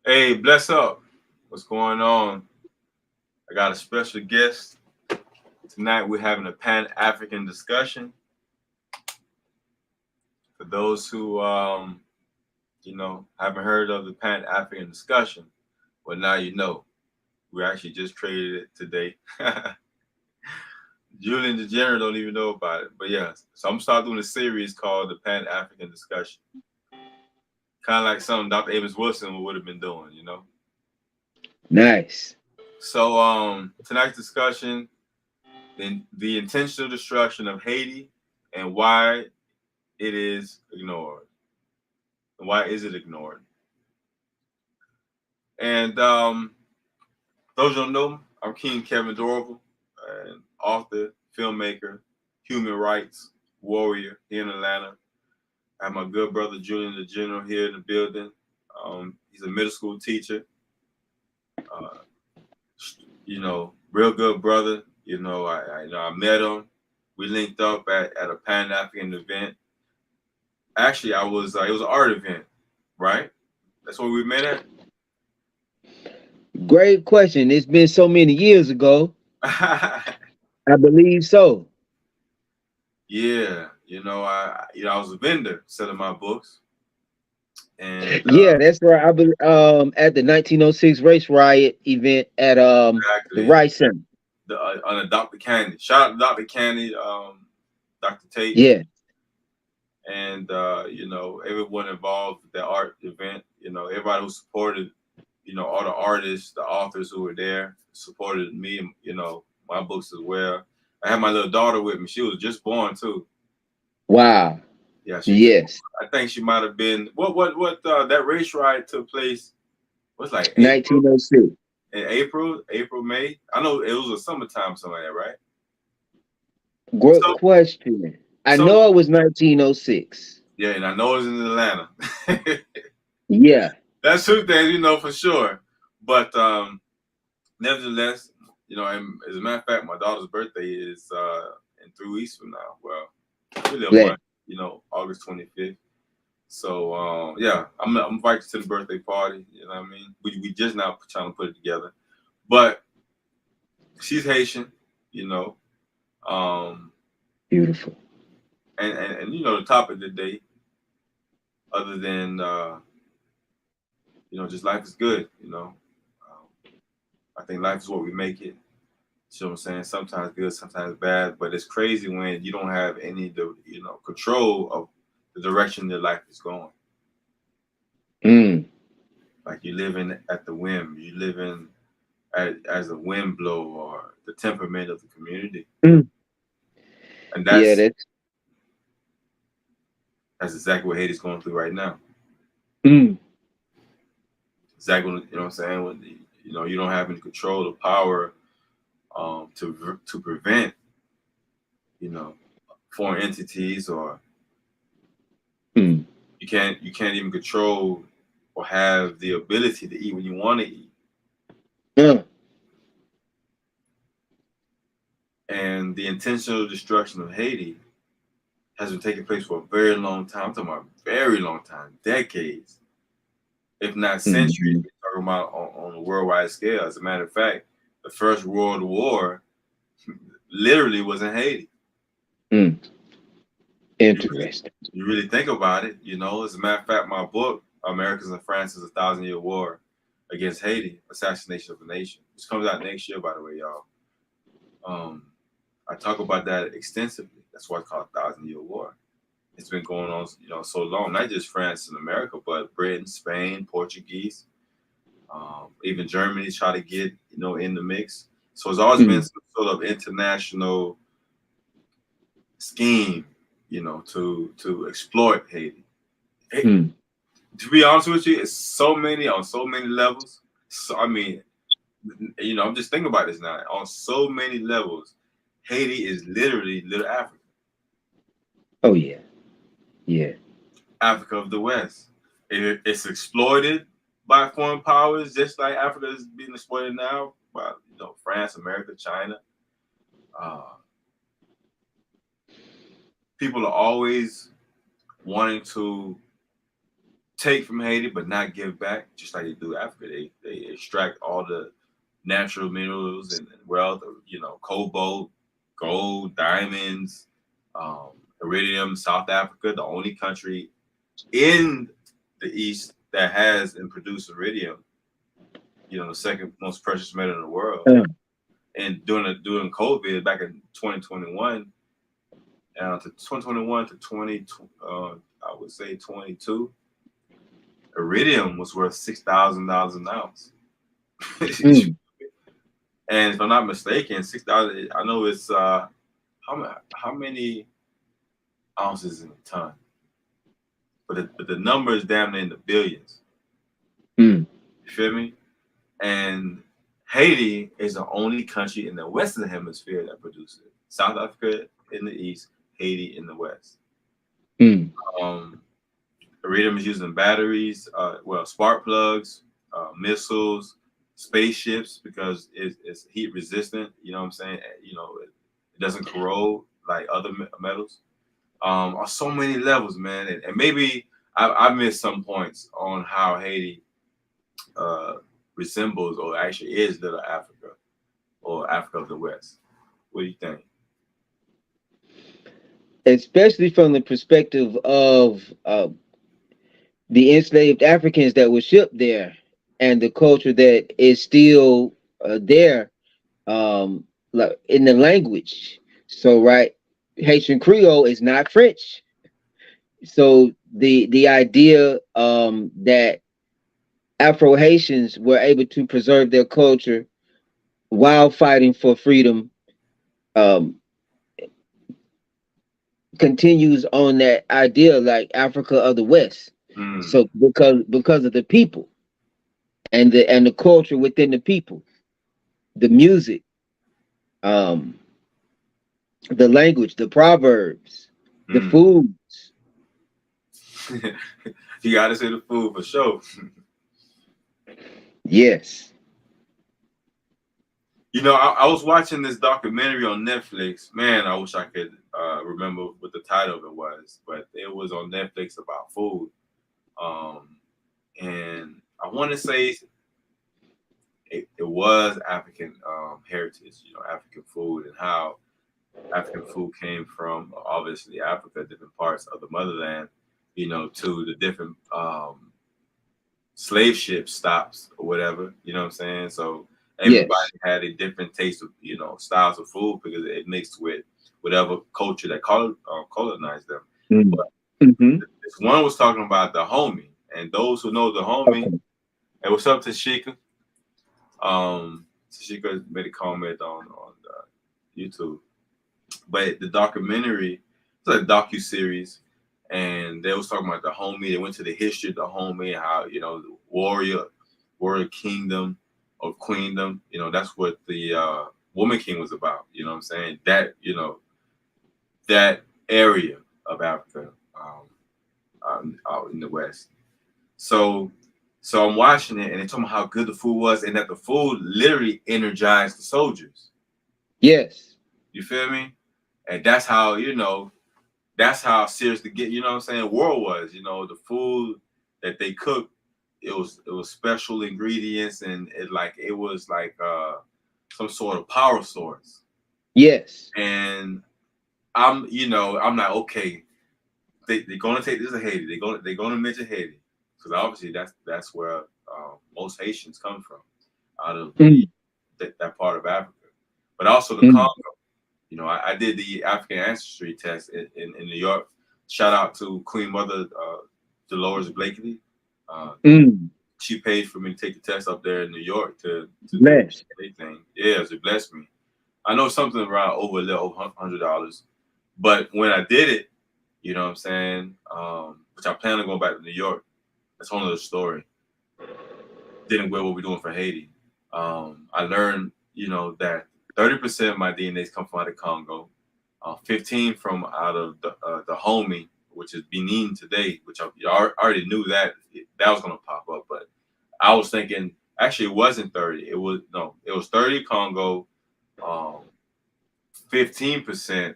Hey, bless up. What's going on? I got a special guest. Tonight we're having a Pan-African discussion. For those who haven't heard of the Pan-African discussion, well now you know. We actually just created it today. Julian the General don't even know about it. But yeah, so I'm gonna start doing a series called the Pan-African discussion. Kind of like something Dr. Amos Wilson would have been doing. Nice. So tonight's discussion, the intentional destruction of Haiti and why it is ignored. And why is it ignored? And those who don't know, I'm King Kevin Dorival, an author, filmmaker, human rights warrior here in Atlanta. I have my good brother Julian the General here in the building. He's a middle school teacher. Uh, real good brother. I met him. We linked up at a Pan African event. Actually, I was it was an art event, right? That's where we met at. Great question. It's been so many years ago. I believe so. Yeah, I was a vendor selling my books, and Yeah, that's right. I believe at the 1906 race riot event at the exactly Rice Center. the on Dr. Candy. Shout out to Dr. Candy, Dr. Tate, Yeah. and everyone involved with that art event. Everybody who supported, all the artists, the authors who were there supported me. And, my books as well. I had my little daughter with me. She was just born too. Wow. Yeah, she just. Yes. I think she might have been. What? That race riot took place. Was like April, 1906. in April, May. I know it was a summertime, something like that, right? Great So, question. I so know it was 1906. yeah, and I know it's in Atlanta. Yeah. That's two things we know for sure. But nevertheless, and as a matter of fact, my daughter's birthday is in 3 weeks from now. Well, a little Glad. month, August 25th. So yeah, I'm invited to the birthday party. You know what I mean? We just now trying to put it together, but she's Haitian, you know. Um, Beautiful. and the topic of the day, other than just life is good. I think life is what we make it. You know what I'm saying? Sometimes good, sometimes bad, but it's crazy when you don't have any control of the direction your life is going. Mm. Like you living at the whim, you living as a wind blow or the temperament of the community, Mm. and Yeah, that's exactly what Haiti's going through right now. mm. Exactly, what I'm saying. When you don't have any control or power to prevent you know foreign entities, or Mm. you can't even control or have the ability to eat when you want to eat. Mm. And the intentional destruction of Haiti has been taking place for a very long time. I'm talking about a very long time, decades, if not centuries. Mm. We're talking about on a worldwide scale. As a matter of fact, the First World War literally was in Haiti. Mm. You really, Interesting. you really think about it, As a matter of fact, my book, Americans and France's A Thousand Year War Against Haiti, Assassination of a Nation, which comes out next year, by the way, y'all. Um, I talk about that extensively. That's why it's called Thousand Year War. It's been going on, so long. Not just France and America, but Britain, Spain, Portuguese, even Germany try to get in the mix. So it's always been Mm. some sort of international scheme, to exploit Haiti. Hey, Mm. to be honest with you, it's so many on so many levels. So I mean, I'm just thinking about this now. On so many levels, Haiti is literally Little Africa. Oh yeah. Yeah. Africa of the West. It's exploited by foreign powers, just like Africa is being exploited now by France, America, China. Uh, People are always wanting to take from Haiti but not give back, just like they do Africa. They extract all the natural minerals and wealth, cobalt, gold, diamonds, um, iridium. South Africa, the only country in the East that has and produces iridium, the second most precious metal in the world. Uh, And during COVID back in 2021, to 2021 to 20, I would say 22, iridium was worth $6,000 an ounce. mm, And if I'm not mistaken, 6,000. I know it's how many ounces in a ton, but the number is damn near in the billions. mm. You feel me? And Haiti is the only country in the Western Hemisphere that produces it. South Africa in the east, Haiti in the west. Mm. Um, Iridium is used in batteries, spark plugs, missiles, spaceships because it's heat resistant. You know what I'm saying? It doesn't corrode like other metals. On so many levels, man. And maybe I missed some points on how Haiti uh, resembles or actually is Little Africa or Africa of the West. What do you think? Especially from the perspective of the enslaved Africans that were shipped there, and the culture that is still there, like in the language. So, right, Haitian Creole is not French. So the idea that Afro Haitians were able to preserve their culture while fighting for freedom um, continues on that idea, like Africa of the West. Mm, So because of the people and the culture within the people, the music, um, the language, the proverbs, the mm. foods. You got to say the food for sure. Yes. I was watching this documentary on Netflix. Man, I wish I could remember what the title of it was, but it was on Netflix about food. Um, and I want to say it was African heritage, African food and how African food came from obviously Africa, different parts of the motherland, to the different slave ship stops or whatever. You know what I'm saying? So everybody Yes. had a different taste of styles of food because it mixed with whatever culture that colonized them. Mm. But Hmm. this one was talking about the homie, and those who know the homie, Okay. and what's up, Tashika? Tashika made a comment on YouTube, but the documentary, it's like a docu series, and they was talking about the homie. They went to the history of the homie, how the warrior kingdom or queendom. That's what the woman king was about. You know what I'm saying? That area of Africa, out in the west. So so I'm watching it, and they talking about how good the food was, and that the food literally energized the soldiers. Yes. You feel me? And that's how serious what I'm saying, war was. The food that they cooked, it was special ingredients, and it was like some sort of power source. Yes. And I'm like, okay, they're gonna take this to Haiti. They're gonna mention Haiti because obviously that's where most Haitians come from, out of Mm. that part of Africa, but also the Congo. Mm. I did the African ancestry test in New York. Shout out to Queen Mother Dolores Blakely. Uh, Mm. she paid for me to take the test up there in New York to do Bless. anything. Yeah, it blessed me. I know something around over $100, but when I did it, you know what I'm saying, which I plan on going back to New York. That's a whole other story. Didn't get what we're doing for Haiti. I learned, that 30% of my DNAs come from out of Congo, 15 from out of the homie, which is Benin today, which I already knew that was going to pop up. But I was thinking, actually, it wasn't 30. It was 30 Congo, 15%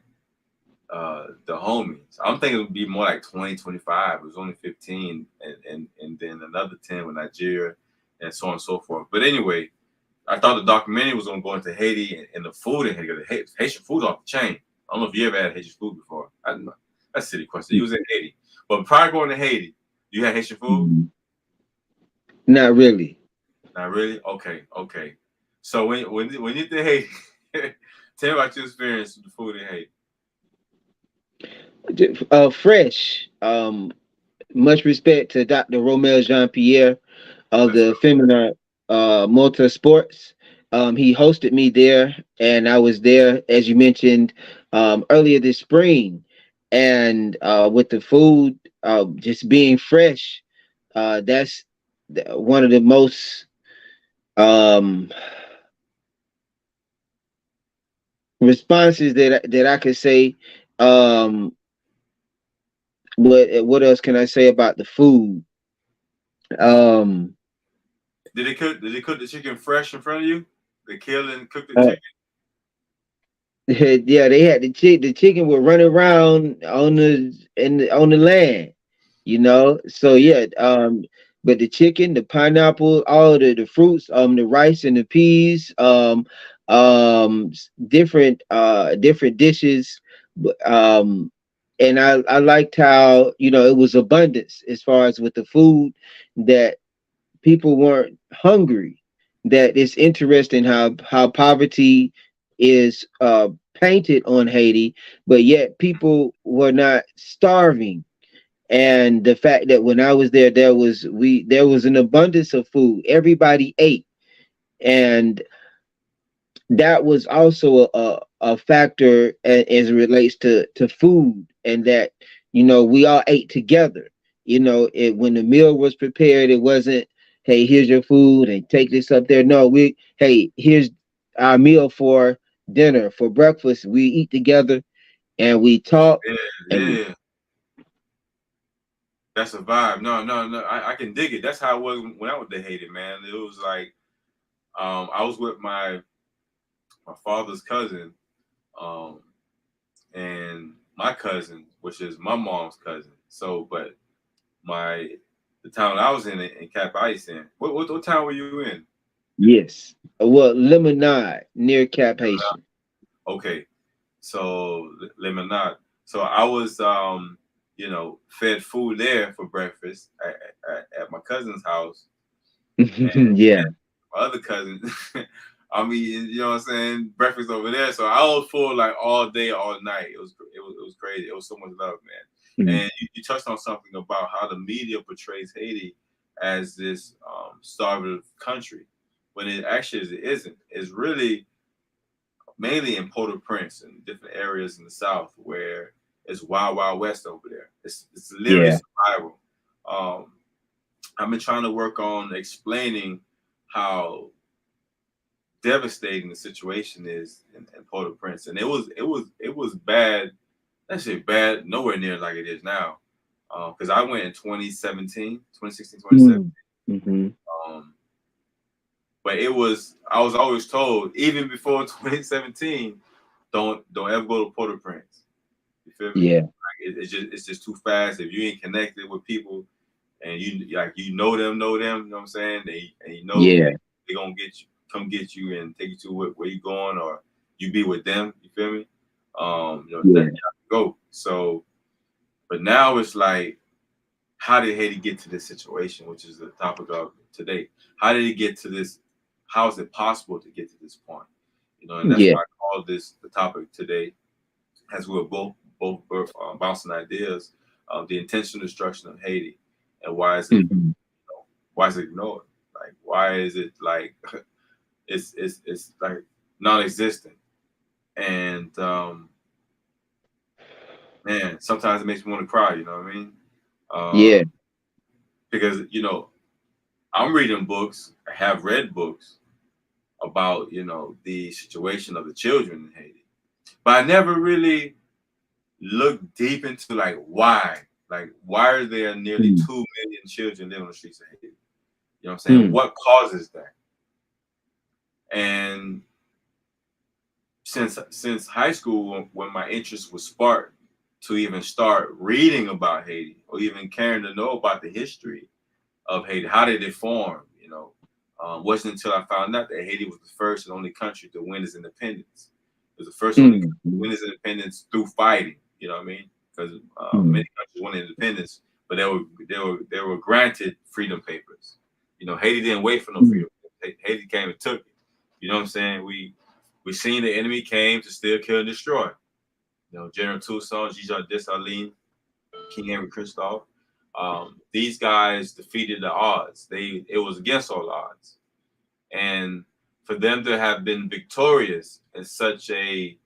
the homies. I'm thinking it would be more like 20, 25. It was only 15, and then another 10 with Nigeria, and so on and so forth. But anyway, I thought the documentary was going to go into Haiti and the food in Haiti. The Haitian food off the chain. I don't know if you ever had Haitian food before. I don't know. That's a silly question. You was in Haiti, but prior to going to Haiti, you had Haitian food? Mhm. Not really. Not really. Okay, okay. So when you did Haiti, tell me about your experience with the food in Haiti. Fresh. Much respect to Dr. Romel Jean Pierre of Let's the go. Feminine Multi Sports. He hosted me there, and I was there, as you mentioned, earlier this spring. And with the food just being fresh, that's one of the most um, responses that I could say. Um, what else can I say about the food? Um, Did they cook the chicken fresh in front of you? They kill and cook the uh, chicken. yeah, they had the chicken would run around on the land, you know. So yeah, but the chicken, the pineapple, all the fruits, the rice and the peas, different dishes, and I liked how it was abundance as far as with the food that people weren't hungry. That it's interesting how poverty is painted on Haiti, but yet people were not starving. And the fact that when I was there, there was an abundance of food. Everybody ate, and that was also a factor as it relates to food, and that we all ate together. When the meal was prepared, it wasn't, hey, here's your food and take this up there. No, hey, here's our meal for dinner, for breakfast. We eat together and we talk. Yeah, And yeah. That's a vibe. No, no, no. I can dig it. That's how it was when I was to Haiti, man. It was like I was with my father's cousin, um, and my cousin, which is my mom's cousin. So, but my the town I was in Cap Ice in. What town were you in? yes, well, lemonade near Cap Haitian. Okay, so Lemonade. So I was fed food there for breakfast at my cousin's house, and Yeah, my other cousin. I mean, you know what I'm saying? Breakfast over there. So I was full like all day, all night. It was crazy. It was so much love, man. mhm, And you touched on something about how the media portrays Haiti as this starving country, when it actually isn't. It's really mainly in Port-au-Prince and different areas in the South where it's wild, wild west over there. It's literally yeah, survival. Um, I've been trying to work on explaining how devastating the situation is in Port-au-Prince, and it was bad. That shit bad, nowhere near like it is now. Because I went in 2017, 2016, 2017. mm-hmm. Um, but I was always told even before 2017, don't ever go to Port-au-Prince. You feel me? Yeah, Like it's just too fast. If you ain't connected with people and you know them, you know what I'm saying? And you know yeah, they gonna come get you and take you to where you going, or you be with them. You feel me? That you yeah, have to go. So, but now it's like, how did Haiti get to this situation, which is the topic of today? How did it get to this? How is it possible to get to this point? And that's yeah, why I called this the topic today, as we were both bouncing ideas of the intentional destruction of Haiti, and mhm, why is it ignored? Like, why is it like it's like non-existent? And man, sometimes it makes me want to cry. You know what I mean? yeah, Because I'm reading books, I have read books about the situation of the children in Haiti, but I never really looked deep into why are there nearly mm, 2 million children living on the streets of Haiti? You know what I'm saying? mm, What causes that? And since high school, when my interest was sparked, to even start reading about Haiti or even caring to know about the history of Haiti. How did it form? Wasn't until I found out that Haiti was the first and only country to win its independence. It was the first and only country to win its independence through fighting. You know what I mean? Because many countries won independence, but they were granted freedom papers. Haiti didn't wait for no freedom. Haiti came and took it. You know what I'm saying? We seen the enemy came to steal, kill, and destroy. General Toussaint, Jean Dessalines, King Henry Christophe. These guys defeated the odds. It was against all odds, and for them to have been victorious in such a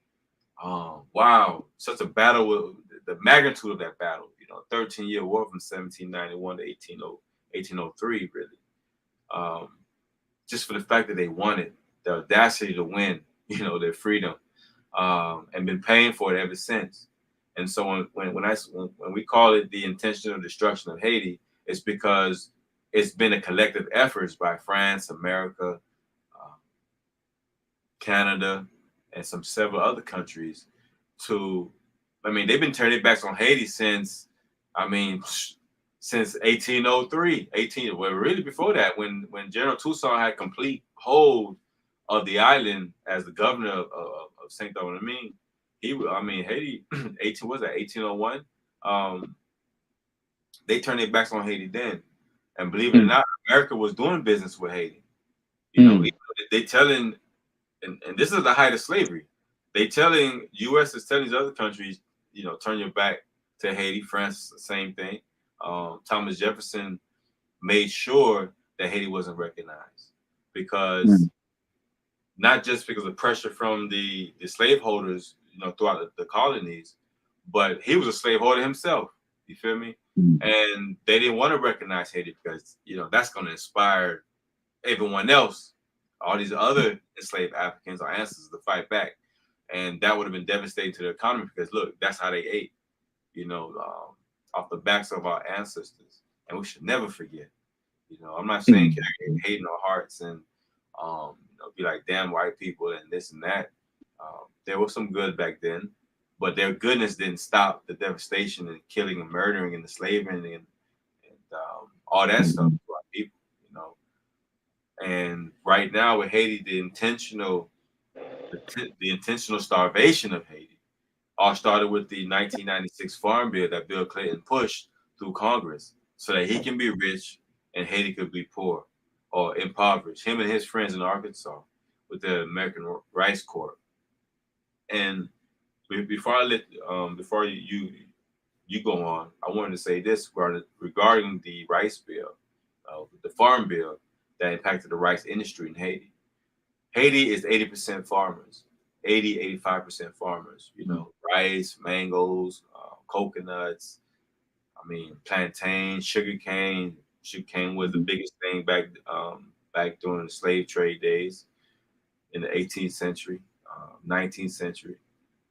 such a battle, with the magnitude of that battle, 13-year war from 1791 to 1803, really. Just for the fact that they wanted the audacity to win, their freedom, and been paying for it ever since. And so when we call it the intentional destruction of Haiti, it's because it's been a collective effort by France, America, Canada, and several other countries they've been turning backs on Haiti since 1803, well, really before that, when General Toussaint had complete hold of the island as the governor of Saint Domingue. Haiti, 1801. They turned their backs on Haiti then, and believe it or not, America was doing business with Haiti. They telling, and this is the height of slavery. U.S. is telling these other countries, turn your back to Haiti. France, the same thing. Thomas Jefferson made sure that Haiti wasn't recognized because not just because of pressure from the slaveholders, throughout the colonies, but he was a slaveholder himself. You feel me? And they didn't want to recognize Haiti because, that's going to inspire everyone else, all these other enslaved Africans or ancestors, to fight back. And that would have been devastating to the economy because, look, that's how they ate, off the backs of our ancestors. And we should never forget. I'm not saying carry hate in our hearts and, be like, damn white people and this and that. There was some good back then, but their goodness didn't stop the devastation and killing and murdering and enslaving and all that stuff to our people, And right now with Haiti, the intentional starvation of Haiti all started with the 1996 Farm Bill that Bill Clinton pushed through Congress so that he can be rich and Haiti could be poor or impoverished. Him and his friends in Arkansas with the American Rice Corp. And before you go on, I wanted to say this regarding the rice bill, the farm bill that impacted the rice industry in Haiti. Haiti is 80% farmers, 85% farmers, rice, mangoes, coconuts, plantain, sugar cane. Sugar cane was the biggest thing back during the slave trade days in the 18th century, 19th century,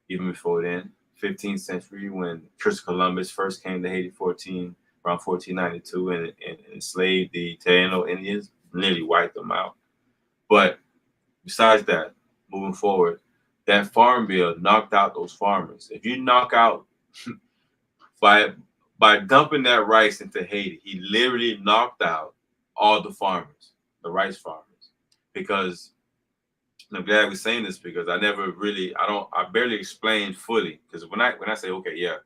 even before then, 15th century when Christopher Columbus first came to Haiti around 1492 and enslaved the Taino Indians, nearly wiped them out. But besides that, moving forward, that farm bill knocked out those farmers. If you knock out by dumping that rice into Haiti, he literally knocked out all the farmers, the rice farmers. Because I'm glad we're saying this because I barely explained fully. Because when I say, okay, yeah,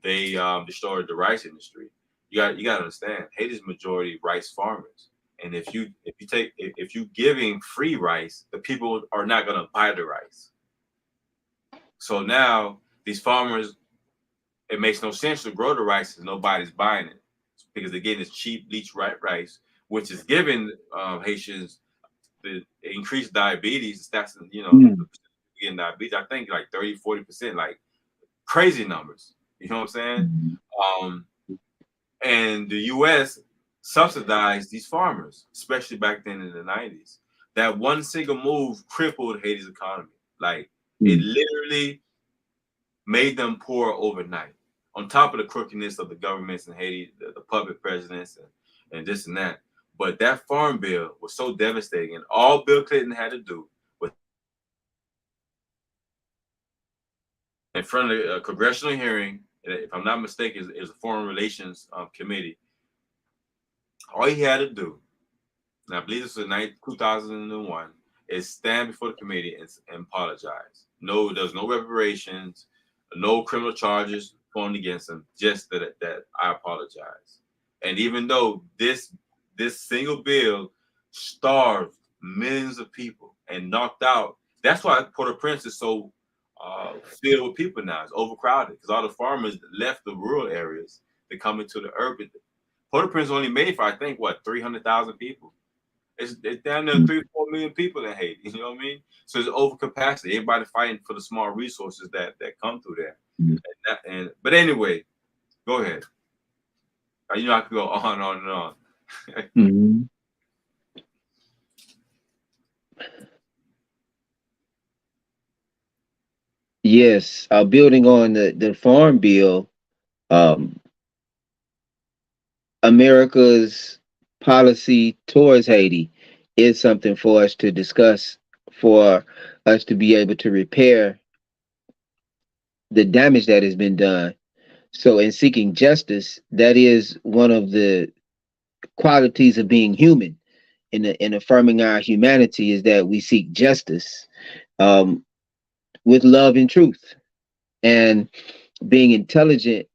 they destroyed the rice industry, you got to understand Haiti's majority rice farmers. And if you giving free rice, the people are not going to buy the rice. So now these farmers, it makes no sense to grow the rice because nobody's buying it because they're getting this cheap bleach rice, which is giving Haitians the increased diabetes. That's getting diabetes. I think like 30-40%, like crazy numbers. You know what I'm saying? And the U.S. subsidized these farmers, especially back then in the 90s. That one single move crippled Haiti's economy. Like it literally made them poor overnight. On top of the crookedness of the governments in Haiti, the puppet presidents and this and that. But that farm bill was so devastating, and all Bill Clinton had to do was in front of a congressional hearing if I'm not mistaken, is a foreign relations committee. All he had to do, and I believe this was in 2001, is stand before the committee and apologize. No, there's no reparations, no criminal charges formed against him. Just that I apologize. And even though this single bill starved millions of people and knocked out, that's why Port-au-Prince is so filled with people now. It's overcrowded because all the farmers left the rural areas to come into the urban. Port-au-Prince only made for I think what 300,000 people. It's down there 3 or 4 million people in Haiti. You know what I mean? So it's overcapacity. Everybody fighting for the small resources that come through there. But anyway, go ahead. You know I could go on and on and on. Mm-hmm. Yes, building on the farm bill, um, America's policy towards Haiti is something for us to discuss, for us to be able to repair the damage that has been done. So, in seeking justice, that is one of the qualities of being human. In affirming our humanity, is that we seek justice, um, with love and truth, and being intelligent,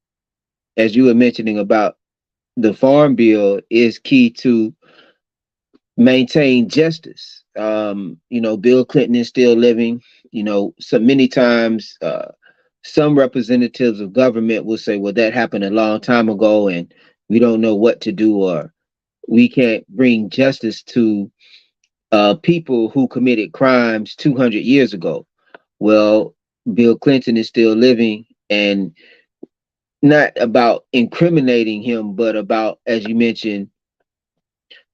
as you were mentioning about the farm bill, is key to maintain justice. Bill Clinton is still living. So many times, some representatives of government will say, "Well, that happened a long time ago, and we don't know what to do, or we can't bring justice to people who committed crimes 200 years ago." Well, Bill Clinton is still living, and not about incriminating him, but about, as you mentioned,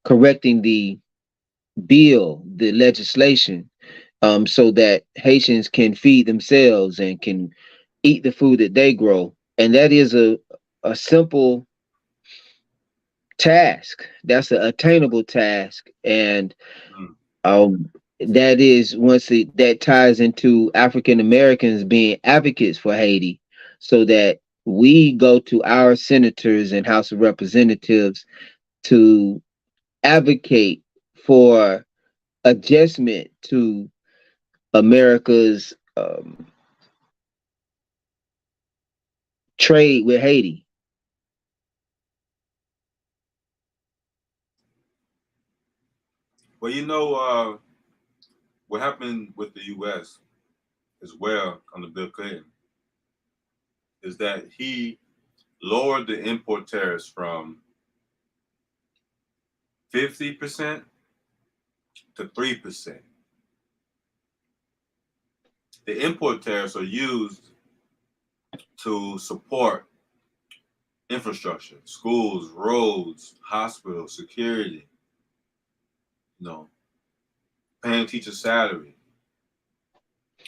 correcting the bill, the legislation, so that Haitians can feed themselves and can eat the food that they grow. And that is a simple task. That's an attainable task. And Mm. that is that ties into African Americans being advocates for Haiti, so that we go to our senators and House of Representatives to advocate for adjustment to America's trade with Haiti. Well, what happened with the U.S. as well under Bill Clinton is that he lowered the import tariffs from 50% to 3%. The import tariffs are used to support infrastructure, schools, roads, hospitals, security, you know, paying teachers' salary,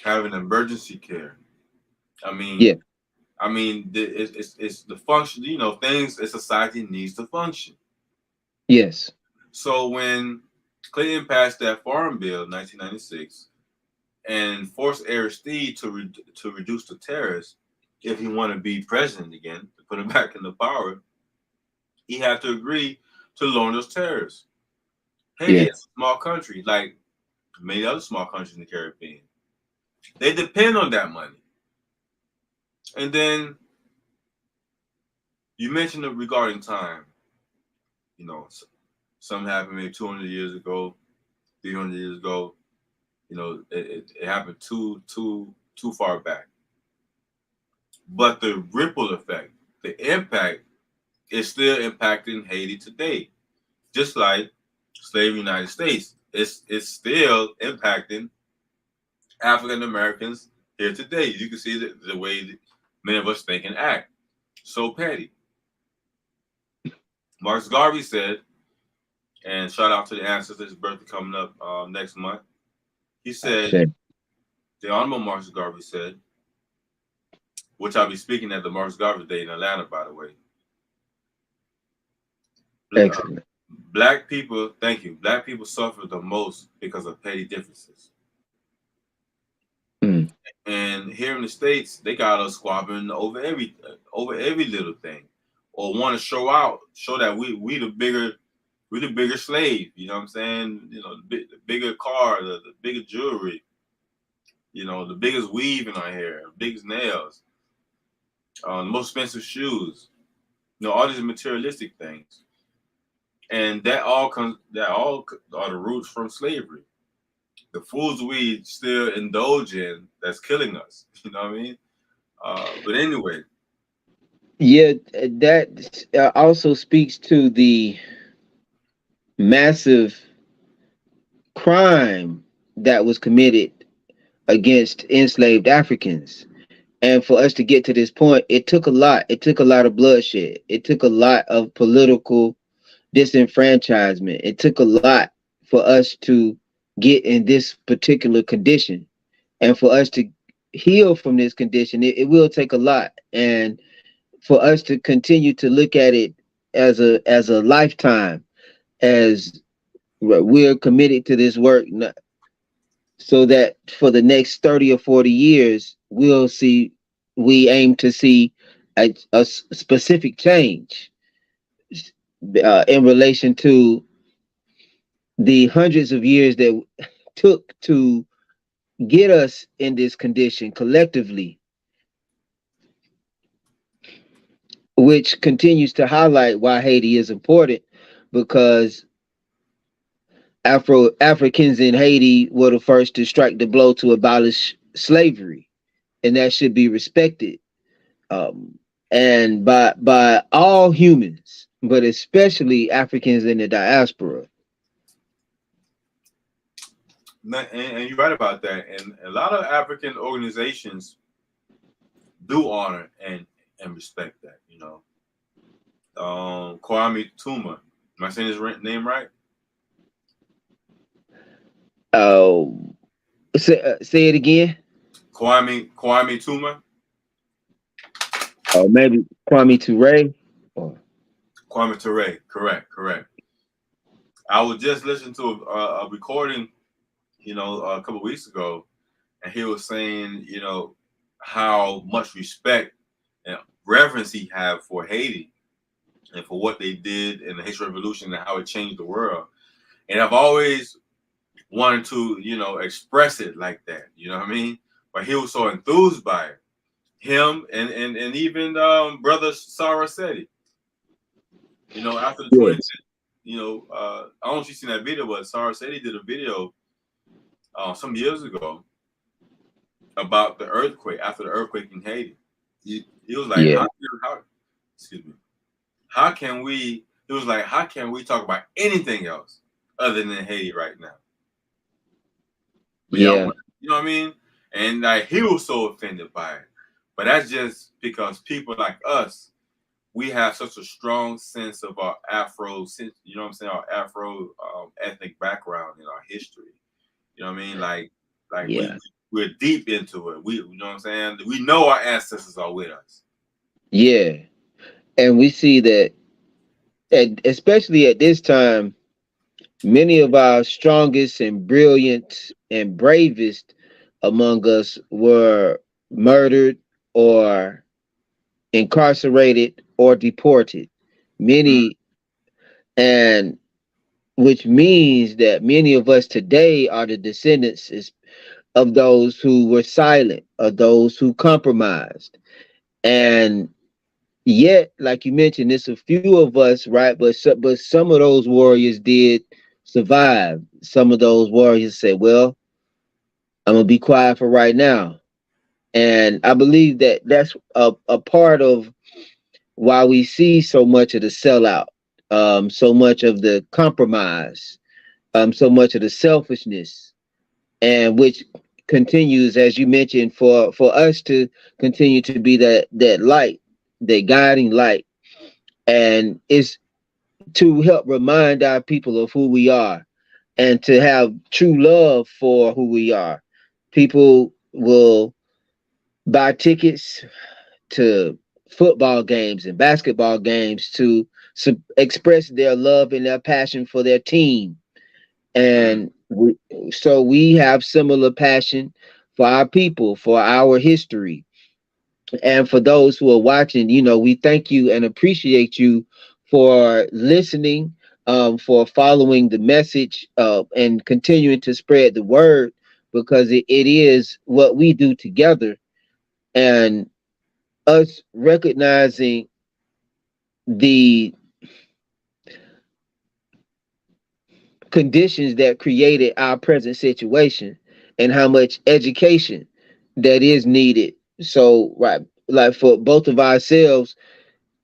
having emergency care. I Yeah. mean, it's the function. Things a society needs to function. Yes. So when Clinton passed that Farm Bill in 1996 and forced Aristide to reduce the tariffs if he wanted to be president again, to put him back in the power, he had to agree to lower those tariffs. Haiti Yeah. is a small country, like many other small countries in the Caribbean. They depend on that money. And then you mentioned it regarding time. You know, something happened maybe 200 years ago, 300 years ago. It happened too far back. But the ripple effect, the impact, is still impacting Haiti today. Just like slavery in the United States, it's still impacting African Americans here today. You can see the way that many of us think and act. So petty. Marcus Garvey said, and shout out to the ancestors, his birthday coming up next month. He said, Okay. the Honorable Marcus Garvey said, which I'll be speaking at the Marcus Garvey Day in Atlanta, by the way. Uh, Excellent. Black people, thank you. Black people suffer the most because of petty differences. Mm. And here in the States, they got us squabbling over every little thing, or want to show that we the bigger slave. You know what I'm saying? You know, the bigger car, the bigger jewelry. You know, the biggest weave in our hair, biggest nails, the most expensive shoes. You know, all these materialistic things, and that all are the roots from slavery. The foods we still indulge in that's killing us. You know what I mean? But anyway, Yeah, that also speaks to the massive crime that was committed against enslaved Africans. And for us to get to this point, it took a lot. It took a lot of bloodshed. It took a lot of political disenfranchisement. It took a lot for us to get in this particular condition. And for us to heal from this condition, it will take a lot. And for us to continue to look at it as a lifetime, as we're committed to this work, so that for the next 30 or 40 years, we aim to see a specific change in relation to the hundreds of years that took to get us in this condition collectively, which continues to highlight why Haiti is important, because Afro Africans in Haiti were the first to strike the blow to abolish slavery, and that should be respected, and by all humans, but especially Africans in the diaspora. and you're right about that. And a lot of African organizations do honor and respect that. You know, Kwame Tuma. Am I saying his name right? Oh, say it again. Kwame Tuma. Or maybe Kwame Ture. Or Kwame Ture. Correct. Correct. I was just listening to a recording, you know, a couple of weeks ago, and he was saying, you know, how much respect and reverence he had for Haiti and for what they did in the Haitian Revolution and how it changed the world. And I've always wanted to, you know, express it like that. You know what I mean? But he was so enthused by it. Him and even brother Sarasetti. You know, after the 20, yes, you know, I don't know if you've seen that video, but Sarasetti did a video some years ago about the earthquake, after the earthquake in Haiti. He was like, yeah, excuse me, how can we? He was like, how can we talk about anything else other than Haiti right now? But y'all, yeah, you know what I mean? And like he was so offended by it. But that's just because people like us, we have such a strong sense of our Afro, you know what I'm saying, our Afro ethnic background in our history. You know what I mean? Like yeah, we're deep into it. You know what I'm saying? We know our ancestors are with us. yeah. And we see that, especially at this time, many of our strongest and brilliant and bravest among us were murdered or incarcerated or deported. Mm, Many, and which means that many of us today are the descendants of those who were silent, of those who compromised. And yet, like you mentioned, it's a few of us, right? But some of those warriors did survive. Some of those warriors said, "Well, I'm gonna be quiet for right now." And I believe that that's a part of why we see so much of the sellout, so much of the compromise, so much of the selfishness, and which continues, as you mentioned, for us to continue to be that light, that guiding light, and it's to help remind our people of who we are and to have true love for who we are. People will buy tickets to football games and basketball games to express their love and their passion for their team. mm, And so we have similar passion, for our people, for our history. And for those who are watching, we thank you and appreciate you for listening, for following the message, and continuing to spread the word, because it is what we do together, and us recognizing the conditions that created our present situation and how much education that is needed. So, right, like for both of ourselves,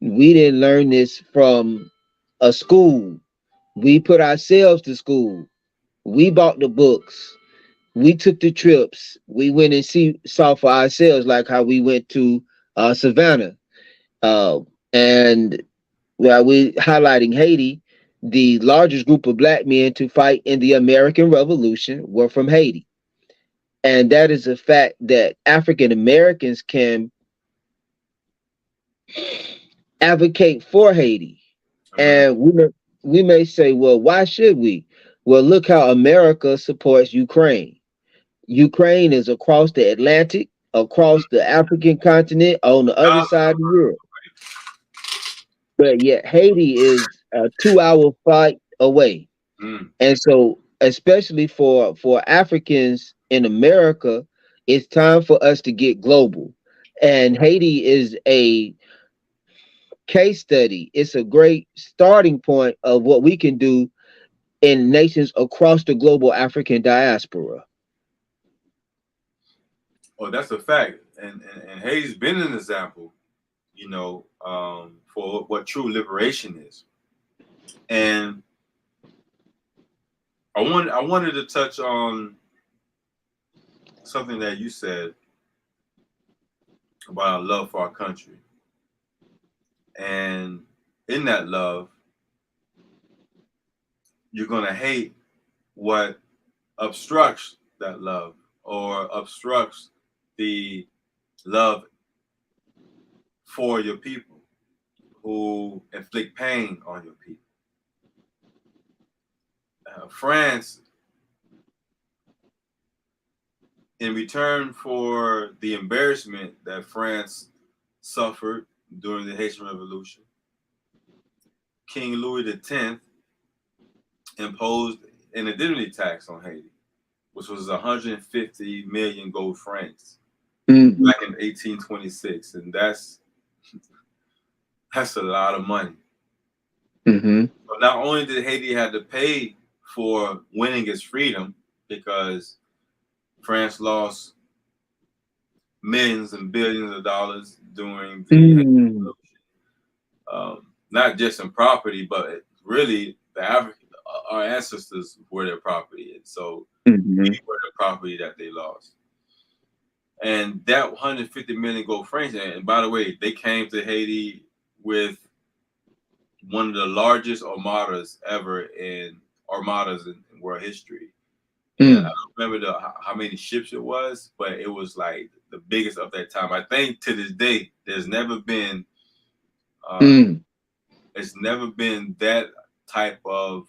we didn't learn this from a school. We put ourselves to school. We bought the books. We took the trips. We went and saw for ourselves, like how we went to Savannah. And while we highlighting Haiti, the largest group of black men to fight in the American Revolution were from Haiti. And that is a fact that African Americans can advocate for Haiti. Amen. And we may say, well, why should we? Well, look how America supports Ukraine. Ukraine is across the Atlantic, across the African continent, on the other side of Europe. But yet Haiti is a 2 hour flight away. Mm. And so, especially for Africans in America, it's time for us to get global. And Haiti is a case study. It's a great starting point of what we can do in nations across the global African diaspora. Oh, that's a fact. And Haiti's been an example, for what true liberation is. And I wanted to touch on something that you said about our love for our country. And in that love, you're gonna hate what obstructs that love or obstructs the love for your people, who inflict pain on your people. France, in return for the embarrassment that France suffered during the Haitian Revolution, King Louis X imposed an indemnity tax on Haiti, which was 150 million gold francs Mm-hmm. back in 1826, and that's a lot of money. Mm-hmm. So not only did Haiti have to pay for winning its freedom, because France lost millions and billions of dollars during the Haitian Mm-hmm. Revolution, not just in property, but really our ancestors were their property, and so Mm-hmm. we were the property that they lost. And that 150 million gold francs, and by the way, they came to Haiti with one of the largest armadas in world history. And I Mm-hmm. don't remember how many ships it was, but it was like the biggest of that time. I think to this day, uh, it's never been that type of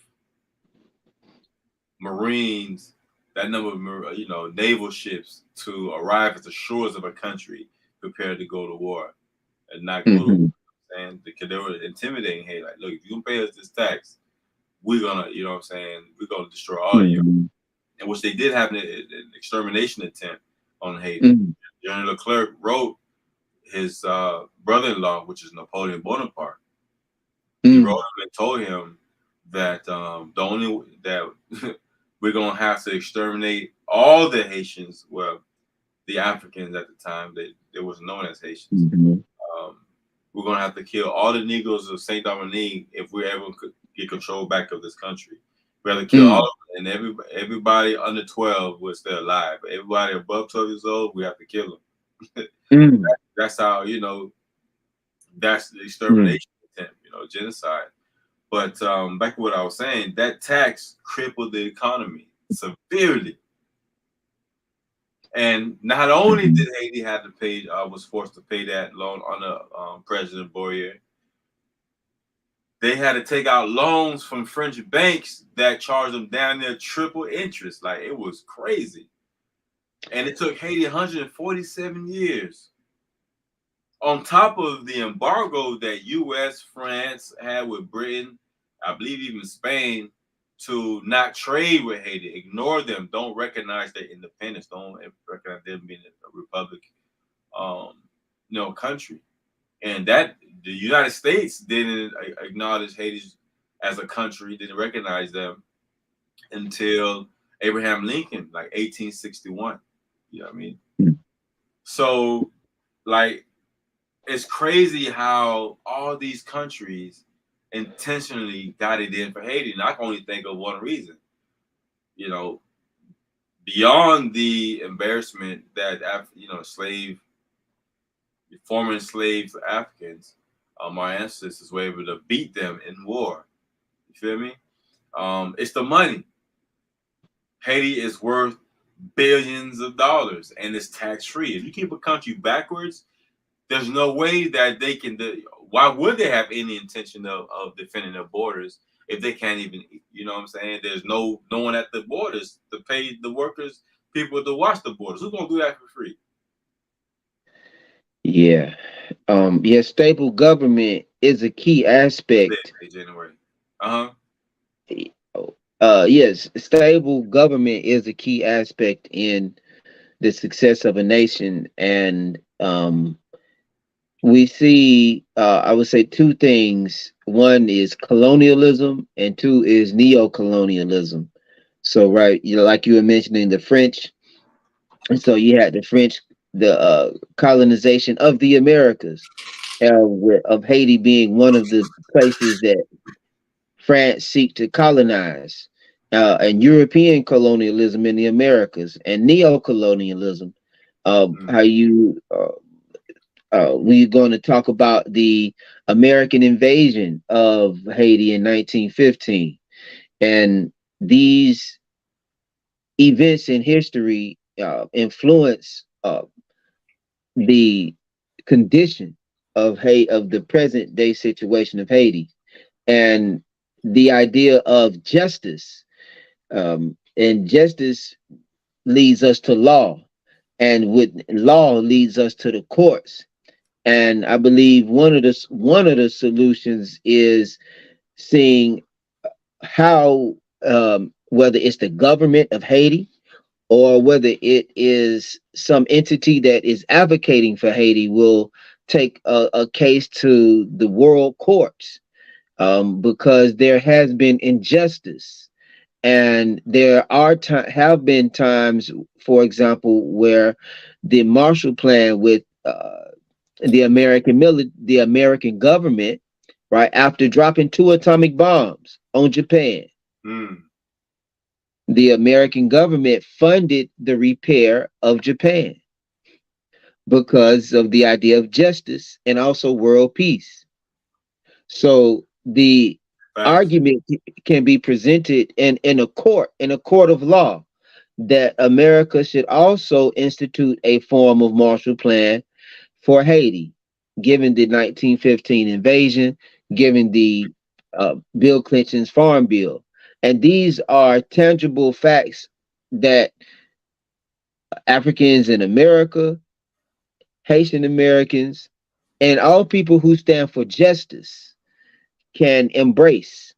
Marines, that number of naval ships to arrive at the shores of a country prepared to go to war and not go to war. Mm-hmm. And because they were intimidating, hey, like, look, if you don't pay us this tax, we're gonna, you know what I'm saying, we're gonna destroy all of you. Mm-hmm. And which they did have an extermination attempt on Haiti. Mm-hmm. General Leclerc wrote his brother-in-law, which is Napoleon Bonaparte. He wrote him and told him that the only that we're gonna have to exterminate all the Haitians. Well, the Africans at the time, they was known as Haitians. Mm-hmm. Um, we're gonna have to kill all the Negroes of Saint Domingue if we ever could get control back of this country. We have to kill all of them, and everybody under 12 was still alive. But everybody above 12 years old, we have to kill them. Mm-hmm. That's how that's the Mm-hmm. extermination attempt, genocide. But back to what I was saying, that tax crippled the economy severely. And not only did Haiti have to pay, was forced to pay that loan under President Boyer, they had to take out loans from French banks that charged them down there triple interest. Like, it was crazy. And it took Haiti 147 years on top of the embargo that U.S., France had with Britain, I believe even Spain, to not trade with Haiti, ignore them, don't recognize their independence, don't recognize them being a republic, um, country, and that the United States didn't acknowledge Haiti as a country, didn't recognize them until Abraham Lincoln, like 1861. You know what I mean? So, like, it's crazy how all these countries intentionally got it in for Haiti. And I can only think of one reason, you know, beyond the embarrassment that former enslaved Africans, our ancestors were able to beat them in war. You feel me? It's the money. Haiti is worth billions of dollars and it's tax free. If you keep a country backwards, there's no way that they can. Why would they have any intention of defending their borders if they can't even? You know what I'm saying? There's no one at the borders to pay the workers, people to watch the borders. Who's gonna do that for free? Yeah. Yeah, stable government is a key aspect. January. Uh huh. Yes, stable government is a key aspect in the success of a nation. And we see, I would say, two things. One is colonialism, and two is neo-colonialism. So, right, like you were mentioning the French, and so you had the French, the colonization of the Americas, of Haiti being one of the places that France seek to colonize, and European colonialism in the Americas, and neo-colonialism. How you we're going to talk about the American invasion of Haiti in 1915, and these events in history influence the condition of the present day situation of Haiti, and the idea of justice. And justice leads us to law, and with law leads us to the courts. And I believe one of the solutions is seeing how, whether it's the government of Haiti or whether it is some entity that is advocating for Haiti, will take a case to the world courts, because there has been injustice. And there have been times, for example, where the Marshall Plan with the American government, right after dropping two atomic bombs on Japan, Mm. the American government funded the repair of Japan because of the idea of justice and also world peace. So the Facts. argument can be presented in a court of law, that America should also institute a form of Marshall Plan for Haiti, given the 1915 invasion, given the Bill Clinton's Farm Bill. And these are tangible facts that Africans in America, Haitian Americans, and all people who stand for justice can embrace.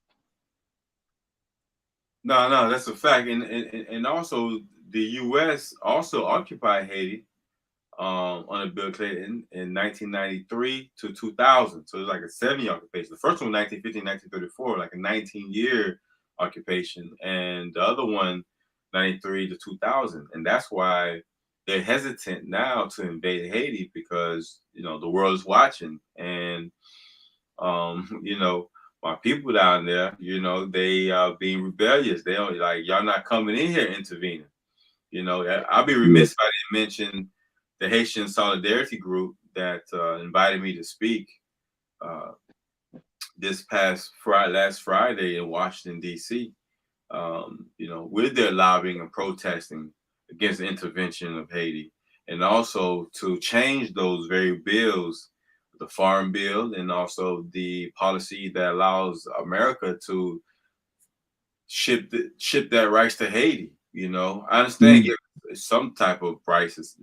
No, that's a fact, and also the U.S. also occupied Haiti under Bill Clinton in 1993 to 2000. So it was like a 7-year occupation. The first one, 1915, 1934, like a 19-year occupation, and the other one, 93 to 2000. And that's why they're hesitant now to invade Haiti because the world is watching, and my people down there, they being rebellious. They don't like y'all not coming in here intervening. I'll be Yeah. remiss if I didn't mention the Haitian Solidarity Group that invited me to speak uh, last Friday in Washington D.C. With their lobbying and protesting against the intervention of Haiti, and also to change those very bills, the Farm Bill, and also the policy that allows America to ship that rights to Haiti. I understand Mm. giving some type of prices,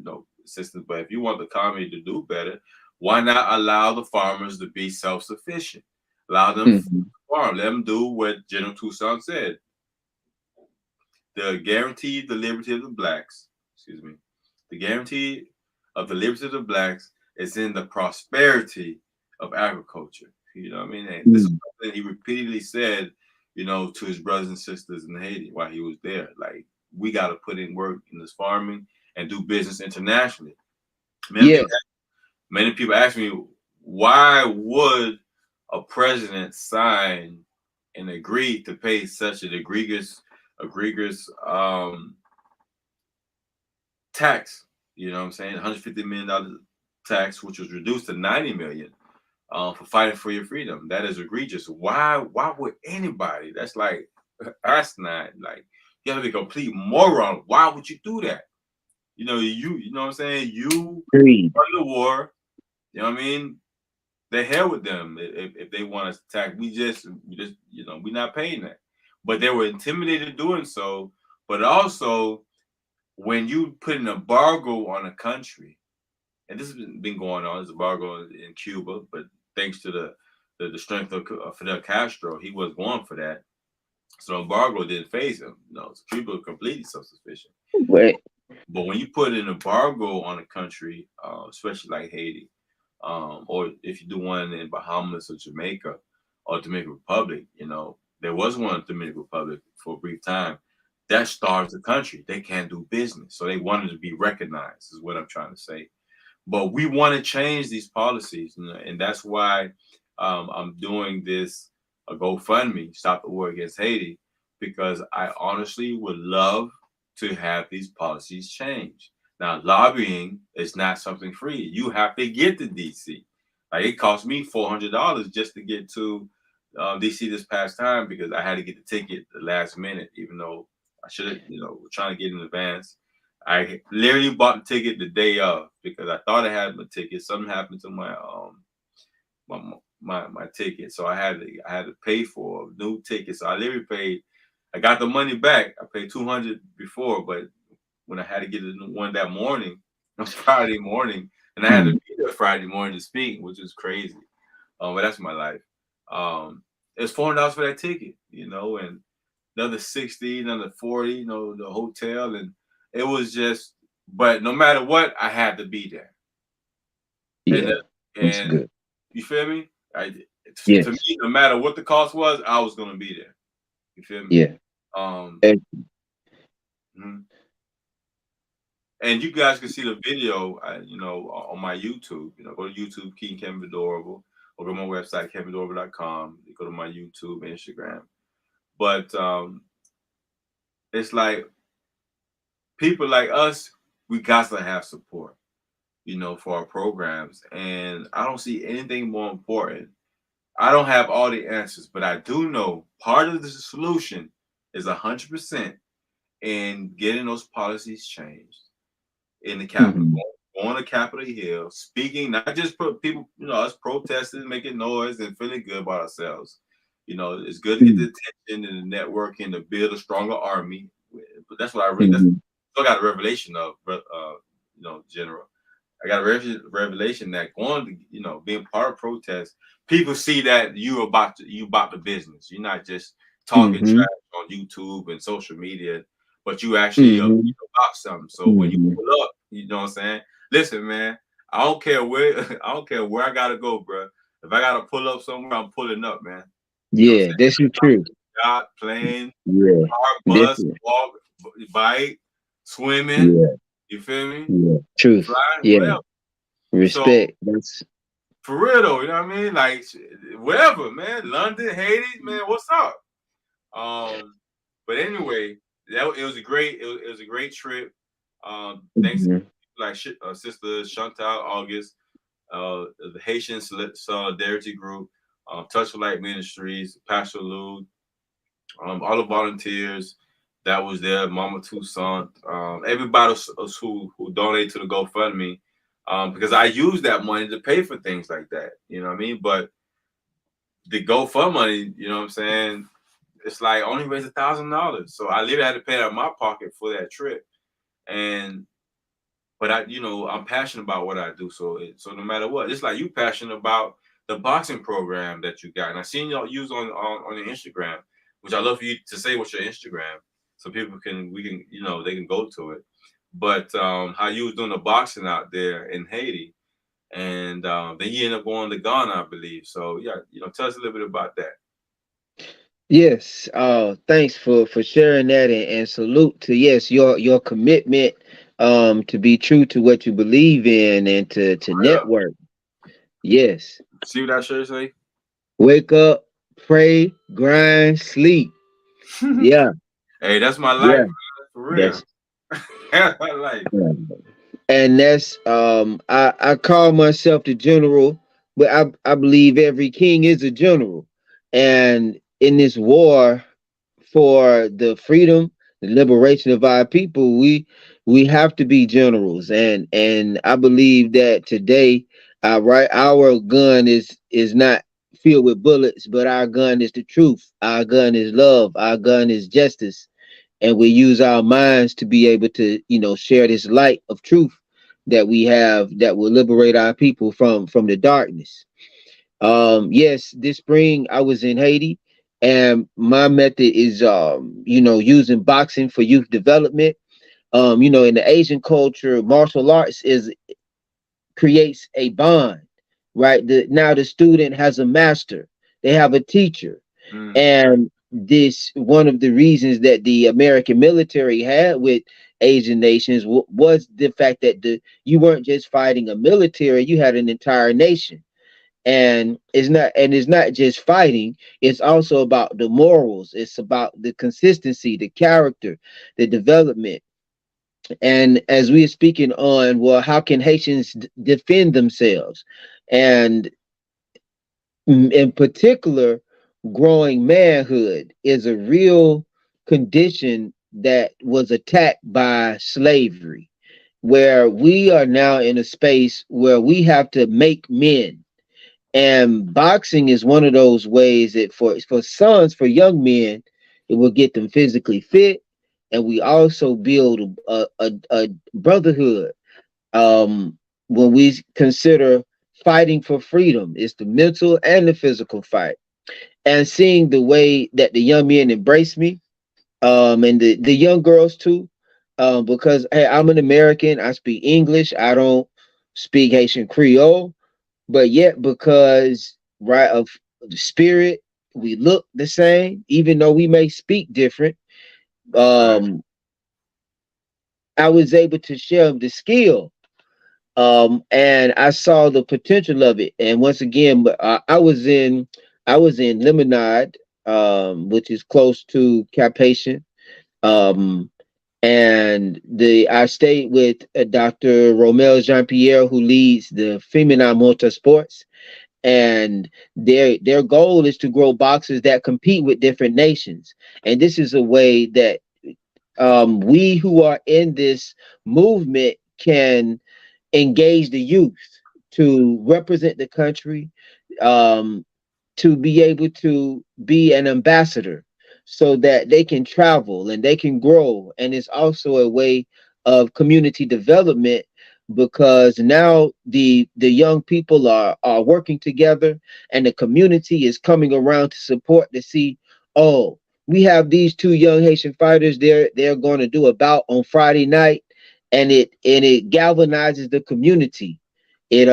assistance. But if you want the economy to do better, why not allow the farmers to be self-sufficient? Allow them to Mm-hmm. farm. Let them do what General Toussaint said. The guarantee the liberty of the blacks, excuse me, the guarantee of the liberty of the blacks is in the prosperity of agriculture. You know what I mean? And this is Mm. something he repeatedly said, to his brothers and sisters in Haiti while he was there. Like, we got to put in work in this farming and do business internationally. Many people, Yes. many people ask me, why would a president sign and agree to pay such an egregious tax? You know what I'm saying? $150 million tax, which was reduced to 90 million for fighting for your freedom. That is egregious. Why would anybody? That's like asinine. Like, you have to be a complete moron. Why would you do that? You know what I'm saying? You Agreed. won the war. You know what I mean? The hell with them if they want us to attack. We just we're not paying that. But they were intimidated doing so. But also, when you put an embargo on a country, and this has been going on, there's embargo in Cuba, but thanks to the strength of Fidel Castro, he was going for that. So embargo didn't phase him. No, so Cuba was completely self-sufficient. Right. But when you put an embargo on a country, especially like Haiti, or if you do one in Bahamas or Jamaica or Dominican Republic, there was one in Dominican Republic for a brief time. That starves the country. They can't do business. So they wanted to be recognized, is what I'm trying to say. But we want to change these policies, and that's why I'm doing this a GoFundMe, Stop the War Against Haiti, because I honestly would love to have these policies changed. Now, lobbying is not something free. You have to get to DC. Like, it cost me $400 just to get to DC this past time because I had to get the ticket the last minute, even though I should have, trying to get in advance. I literally bought the ticket the day of because I thought I had my ticket. Something happened to my ticket, so I had to pay for a new ticket. So I literally paid. I got the money back. I paid 200 before, but when I had to get the one that morning, it was Friday morning, and I had to Mm. be there Friday morning to speak, which is crazy. But that's my life. It's $400 for that ticket, and another 60, another 40, the hotel, and it was just. But no matter what, I had to be there, and Yeah. That's and good. you feel me? To Yes. me, no matter what the cost was, I was gonna be there. You feel me? Yeah. Um, And, mhm. And you guys can see the video, on my YouTube. Go to YouTube, King Kevin Dorival, or go to my website, KevinDorival.com. You go to my YouTube, Instagram. But it's like people like us, we got to have support, for our programs. And I don't see anything more important. I don't have all the answers, but I do know part of the solution is 100% in getting those policies changed in the Capitol, mhm. going to Capitol Hill, speaking, not just people, us protesting, making noise and feeling good about ourselves. It's good to get Mm. the attention and the networking to build a stronger army. But that's what that's Mhm. what I got a revelation of, General. I got a revelation that going to, being part of protest, people see that you about the business. You're not just talking Mhm. trash on YouTube and social media, but you actually Mhm. about something. So when you Mhm. pull up, you know what I'm saying? Listen, man, I don't care where I don't care where I gotta go, bro. If I gotta pull up somewhere, I'm pulling up, man. You know what I'm Yeah, saying? that's the truth. Yacht, plane, Yeah. car, bus, Definitely. walk, bike, swimming. Yeah. You feel me? Yeah. Truth. Flying, Yeah. whatever. So Respect. That's for real though, you know what I mean? Like wherever, man. London, Haiti, man, what's up? Um, but anyway, it was a great it was a great trip. Thanks to mhm. like Sister Chantal August, the Haitian Solidarity Group, Touch of Light Ministries, Pastor Lou, all the volunteers that was there, Mama Toussaint, everybody who donated to the GoFundMe, because I use that money to pay for things like that. You know what I mean? But the GoFundMe money, you know what I'm saying? It's like only raised $1,000, so I literally had to pay out of my pocket for that trip. And but I'm passionate about what I do. So no matter what, it's like you passionate about the boxing program that you got. And I seen y'all use on your Instagram, which I love for you to say what's your Instagram, so people can we can they can go to it. But how you was doing the boxing out there in Haiti, and then you end up going to Ghana, I believe. So yeah, tell us a little bit about that. Yes, thanks for sharing that, and salute to, yes, your commitment to be true to what you believe in and to network. Yes. See what that shirt say? Wake up, pray, grind, sleep. Yeah, Hey, that's my life, yeah. man, for real. That's That's my life. yeah. And that's I call myself the general, but I believe every king is a general. And in this war for the freedom, the liberation of our people, we have to be generals. And I believe that today, right, our gun is not filled with bullets, but our gun is the truth. Our gun is love. Our gun is justice, and we use our minds to be able to share this light of truth that we have that will liberate our people from the darkness. Yes, this spring I was in Haiti, and my method is using boxing for youth development. In the Asian culture, martial arts is creates a bond, right? Now the student has a master, they have a teacher. Mm, And this one of the reasons that the American military had with Asian nations was the fact that you weren't just fighting a military, you had an entire nation. And it's not just fighting, it's also about the morals, it's about the consistency, the character, the development. And as we are speaking on, well, how can Haitians defend themselves? And in particular, growing manhood is a real condition that was attacked by slavery, where we are now in a space where we have to make men. And boxing is one of those ways that for sons, for young men, it will get them physically fit, and we also build a brotherhood. When we consider fighting for freedom, it's the mental and the physical fight. And seeing the way that the young men embrace me, and the young girls too, because hey, I'm an American, I speak English, I don't speak Haitian Creole, but yet because right of the spirit, we look the same, even though we may speak different. that's right. um I was able to share the skill, and I saw the potential of it. And once again, but I was in Lemonade, which is close to Cap-Haitian. um and the I stayed with Dr. Romel Jean Pierre, who leads the Feminin Motorsports, and their goal is to grow boxers that compete with different nations. And this is a way that we who are in this movement can engage the youth to represent the country, um, to be able to be an ambassador so that they can travel and they can grow. And it's also a way of community development, because now the young people are working together, and the community is coming around to support to see, oh, we have these two young Haitian fighters, they're going to do a bout on Friday night. And it galvanizes the community. It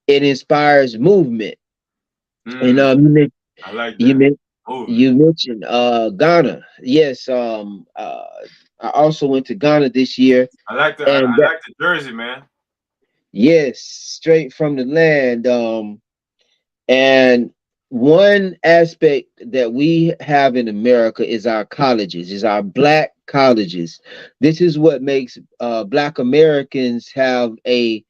inspires movement. And Mm, I like you that men- movement. you mentioned Ghana. Yes, I also went to Ghana this year, I and that, like the jersey, man. yes, straight from the land. And one aspect that we have in America is our colleges, is our black colleges. This is what makes black Americans have a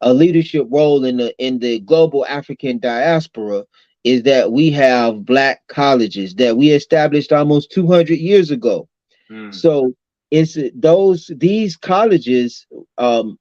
leadership role in the global African diaspora, is that we have black colleges that we established almost 200 years ago. Mm, So it's these colleges, um,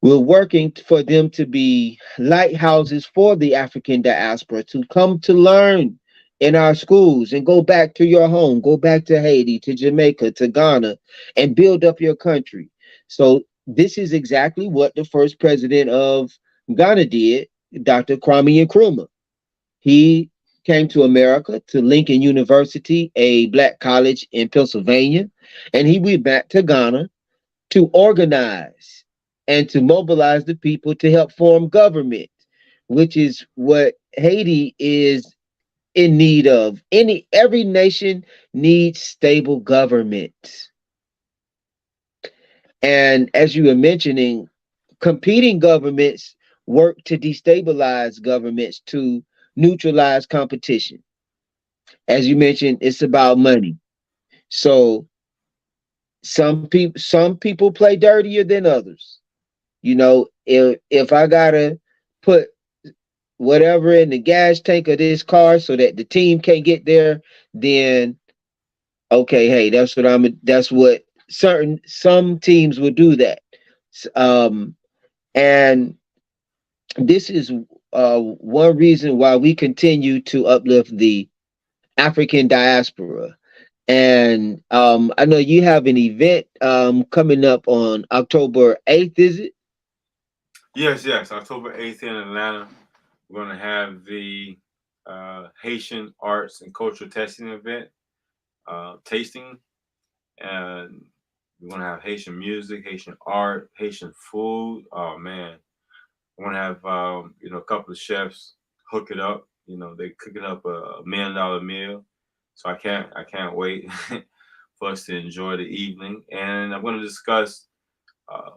we're working for them to be lighthouses for the African diaspora to come to learn in our schools and go back to your home, go back to Haiti, to Jamaica, to Ghana, and build up your country. So this is exactly what the first president of Ghana did, Dr. Kwame Nkrumah. He came to America, to Lincoln University, a black college in Pennsylvania, and he went back to Ghana to organize and to mobilize the people to help form government, which is what Haiti is in need of. Every nation needs stable government. And as you were mentioning, competing governments work to destabilize governments to neutralize competition. As you mentioned, it's about money. So some people play dirtier than others. You know, if I gotta put whatever in the gas tank of this car so that the team can't get there, then okay, hey, that's what some teams will do that. Um, and this is one reason why we continue to uplift the African diaspora. And I know you have an event coming up on October 8th, is it? Yes, yes. October 8th in Atlanta, we're going to have the Haitian Arts and Cultural Testing event, tasting, and we're going to have Haitian music, Haitian art, Haitian food. Oh man, we're going to have a couple of chefs hook it up. They're cooking up a $1 million meal, so I can't wait for us to enjoy the evening. And I'm going to discuss uh,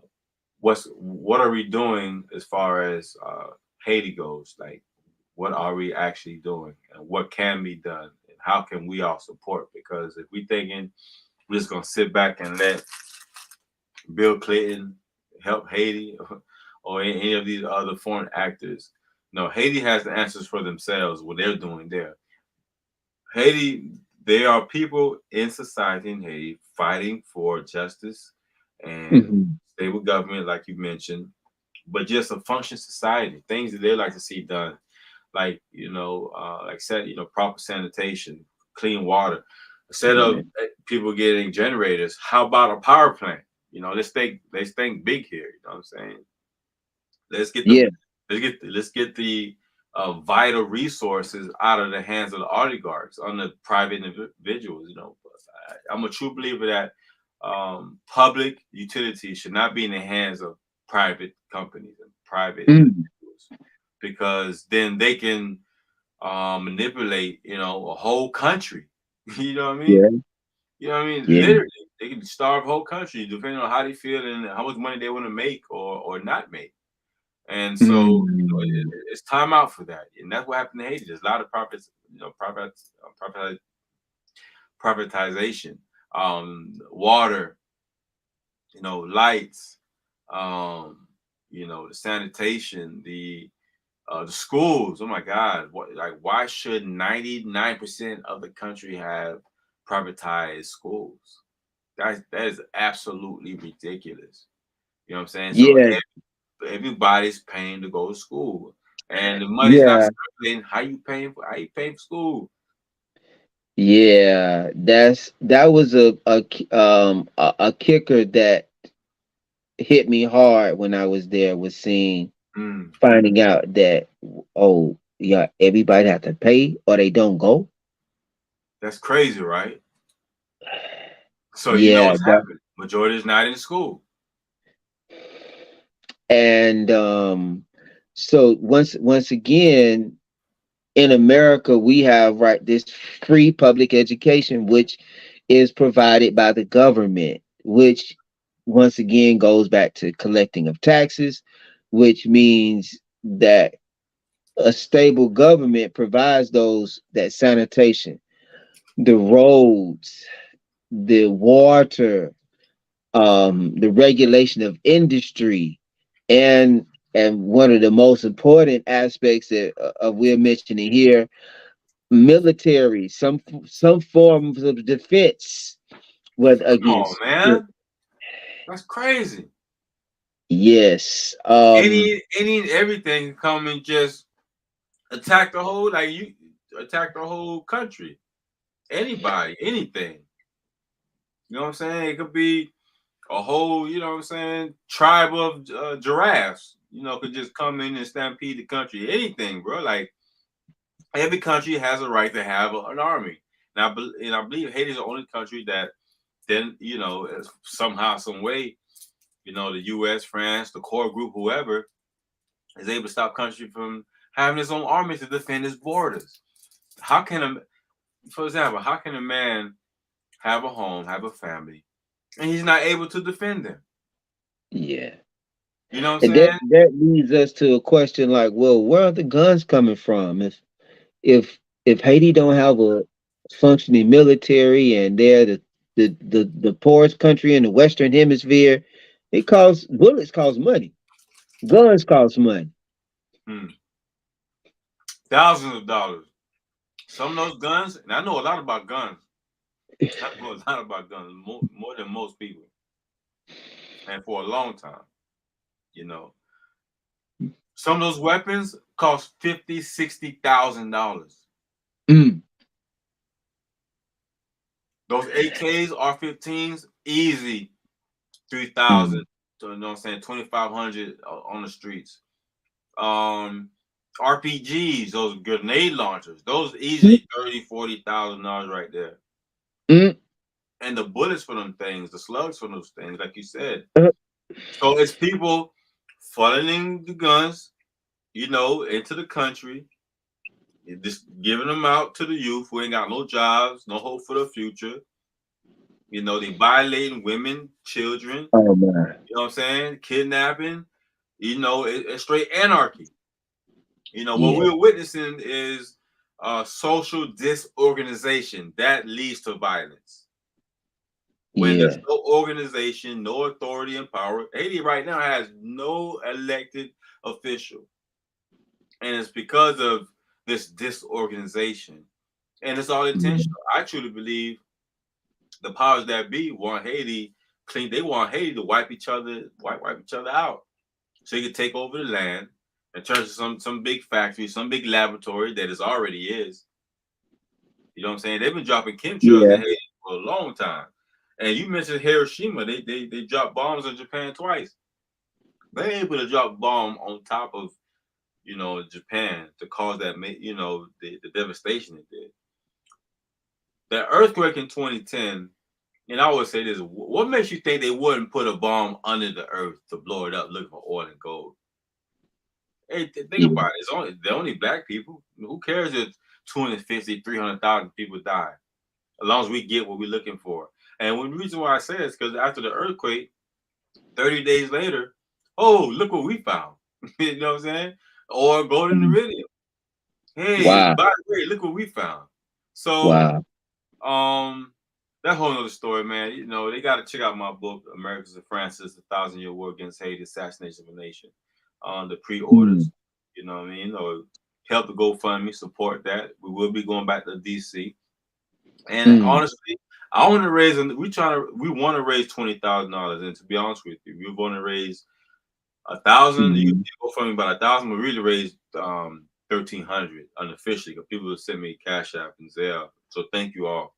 what are we doing as far as Haiti goes? Like, what are we actually doing, and what can be done, and how can we all support? Because if we thinking we're just gonna sit back and let Bill Clinton help Haiti or any of these other foreign actors, no, Haiti has the answers for themselves. What they're doing there, Haiti, there are people in society in Haiti fighting for justice and Hmm. stable government, like you mentioned, but just a function society, things that they like to see done, like like said, proper sanitation, clean water. Instead of Right. people getting generators, how about a power plant? Let's think big here. You know what I'm saying? Let's get the Yeah. let's get the vital resources out of the hands of the oligarchs on the private individuals. I'm a true believer that public utilities should not be in the hands of private companies and private Mm. individuals, because then they can manipulate, a whole country. You know what I mean? Yeah. Yeah. Literally, they can starve whole country depending on how they feel and how much money they want to make or not make. And so, Mm. it's time out for that, and that's what happened to Haiti. There's a lot of privatization, water, lights, the sanitation, the schools. Oh my God! Why should 99% of the country have privatized schools? That is absolutely ridiculous. You know what I'm saying? So Yeah. everybody's paying to go to school, and the money's not Yeah. circulating. How you paying for school? Yeah. That was a kicker that hit me hard when I was there, was seeing Mm, finding out that, oh yeah, everybody have to pay or they don't go. that's crazy, right? So you know Yeah. what's happening. Majority is not in school. And so once again, in America, we have, right, this free public education, which is provided by the government, which once again goes back to collecting of taxes, which means that a stable government provides those that sanitation, the roads, the water, the regulation of industry, and one of the most important aspects that we're mentioning here, military, some forms of defense, whether Come on, against, man, that's crazy. yes, Any and everything come and just attack the whole, like you. attack the whole country. Anybody, anything. You know what I'm saying? It could be a whole, you know what I'm saying, tribe of giraffes. You know, could just come in and stampede the country. Anything, bro. Like every country has a right to have an army. And I believe Haiti is the only country that then, you know, somehow, some way, you know, the U.S., France, the core group, whoever, is able to stop country from having its own army to defend its borders. How can for example, how can a man have a home, have a family, and he's not able to defend them? Yeah. You know what I'm And that saying? that leads us to a question like, well, where are the guns coming from? If if Haiti don't have a functioning military and they're the poorest country in the Western Hemisphere, it costs bullets cost money, guns cost money. Hmm. Thousands of dollars. Some of those guns, and I know a lot about guns. I know a lot about guns, more than most people, and for a long time. You know, some of those weapons cost 50, $60,000. Mm, Those AKs, R-15s, easy 3,000 mm, to, you know what I'm saying, 2,500 on the streets. Um, RPGs, those grenade launchers, those mm, easily 30, $40,000 right there. mm. And the bullets for them things, the slugs for those things, like you said. Uh, So it's people funneling the guns, you know, into the country, just giving them out to the youth who ain't got no jobs, no hope for the future. You know, they violating women, children, Oh man. you know what I'm saying? Kidnapping, you know, it's straight anarchy. You know, what Yeah, we're witnessing is social disorganization that leads to violence. When there's yeah, no organization, no authority and power, Haiti right now has no elected official. And it's because of this disorganization. And it's all yeah, intentional. I truly believe the powers that be want Haiti clean. They want Haiti to wipe each other out. So you can take over the land and turn to some big factory, some big laboratory that is already is. You know what I'm saying? They've been dropping chemtrails yeah, in Haiti for a long time. And you mentioned Hiroshima. They dropped bombs on Japan twice. They're able to drop bomb on top of, you know, Japan to cause that, you know, the devastation it did. The earthquake in 2010, and I always say this: what makes you think they wouldn't put a bomb under the earth to blow it up, looking for oil and gold? Hey, think yeah, about it. They're only black people. Who cares if 250, 300,000 people die? As long as we get what we're looking for. And the reason why I say this because after the earthquake, 30 days later, oh, look what we found. You know what I'm saying? Or golden mm. iridium. Hey, Wow, by the way, look what we found. So, wow. um, that whole other story, man. You know, they got to check out my book, Americans and Francis, The Thousand Year War Against Haiti, Assassination of a Nation. On the pre-orders, Mm, you know what I mean? You know, help the GoFundMe, support that. We will be going back to DC. And mm, honestly, I want to raise, and we want to raise $20,000. And to be honest with you, we want to raise 1,000. You mm. can go for me about 1,000. We really raised 1,300 unofficially because people will send me Cash App and Zelle. So thank you all.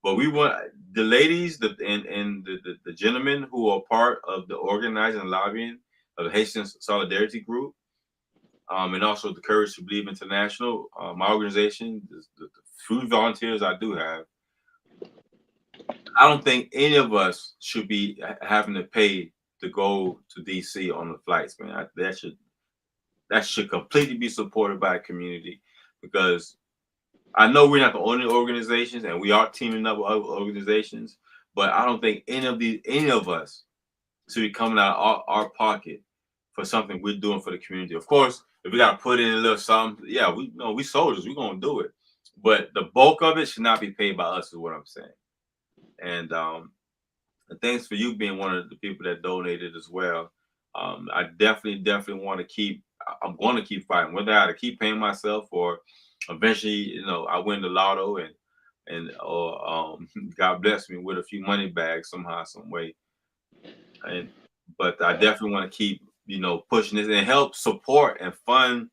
But we want the ladies, the gentlemen who are part of the organizing and lobbying of the Haitian Solidarity Group, and also the Courage to Believe International, my organization, the few volunteers I do have. I don't think any of us should be having to pay to go to DC on the flights, man. That should completely be supported by the community because I know we're not the only organizations, and we are teaming up with other organizations. But I don't think any of us should be coming out of our pocket for something we're doing for the community. Of course, if we got to put in a little something, yeah, we soldiers, we're gonna do it. But the bulk of it should not be paid by us, is what I'm saying. And thanks for you being one of the people that donated as well. I definitely want to keep. I'm going to keep fighting, whether I have to keep paying myself or eventually, you know, I win the lotto and or God bless me with a few money bags somehow, some way. And but I definitely want to keep, you know, pushing this and help support and fund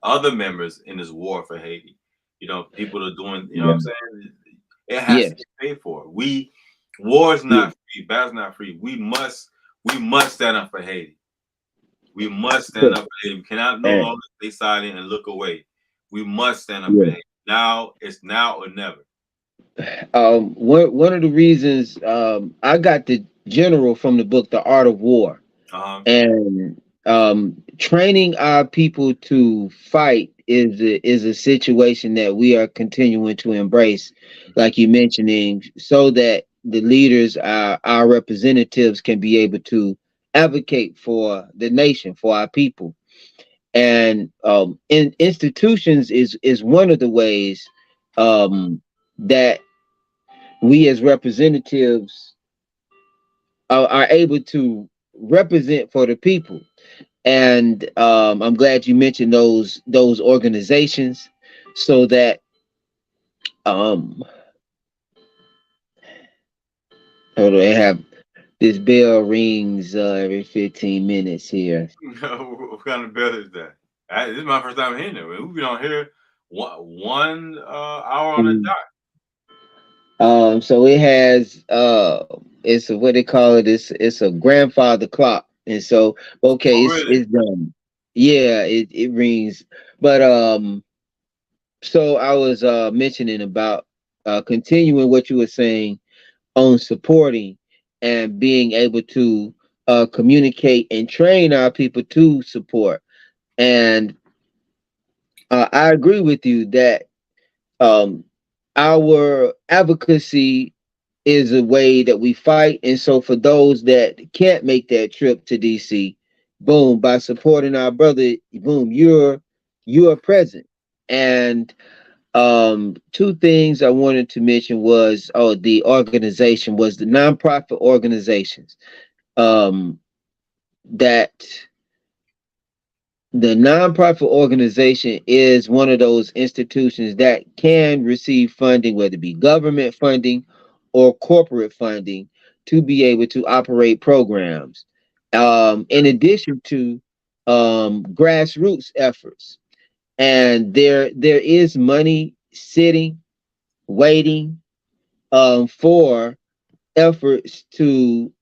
other members in this war for Haiti. You know, people are doing. You know what Yeah. I'm saying? It has to Yes. be paid for. War is Yeah. not free. Battle's not free. We must stand up for Haiti. We must stand up for Haiti. We cannot no And longer stay silent and look away. We must stand up for yeah. Haiti. Now it's now or never. One of the reasons I got the general from the book The Art of War, Uh huh. and training our people to fight is a situation that we are continuing to embrace, like you mentioning, so that the leaders, our representatives, can be able to advocate for the nation, for our people. And institutions is one of the ways that we as representatives are able to represent for the people. And I'm glad you mentioned those organizations, so that um, hold on, I have this bell rings every 15 minutes here. What kind of bill is that? This is my first time hearing it. We've been on here one hour on the Mm. dot. So it has it's a, what they call it. It's a grandfather clock, and so okay, Oh, it's really? it's done. Yeah, it rings, but so I was mentioning about continuing what you were saying on supporting and being able to communicate and train our people to support. And I agree with you that um, our advocacy is a way that we fight. And so for those that can't make that trip to DC, boom, by supporting our brother, boom, you're present. And two things I wanted to mention was, the organization was the nonprofit organizations. Um, that the nonprofit organization is one of those institutions that can receive funding, whether it be government funding or corporate funding, to be able to operate programs. In addition to grassroots efforts, and there is money sitting, waiting for efforts to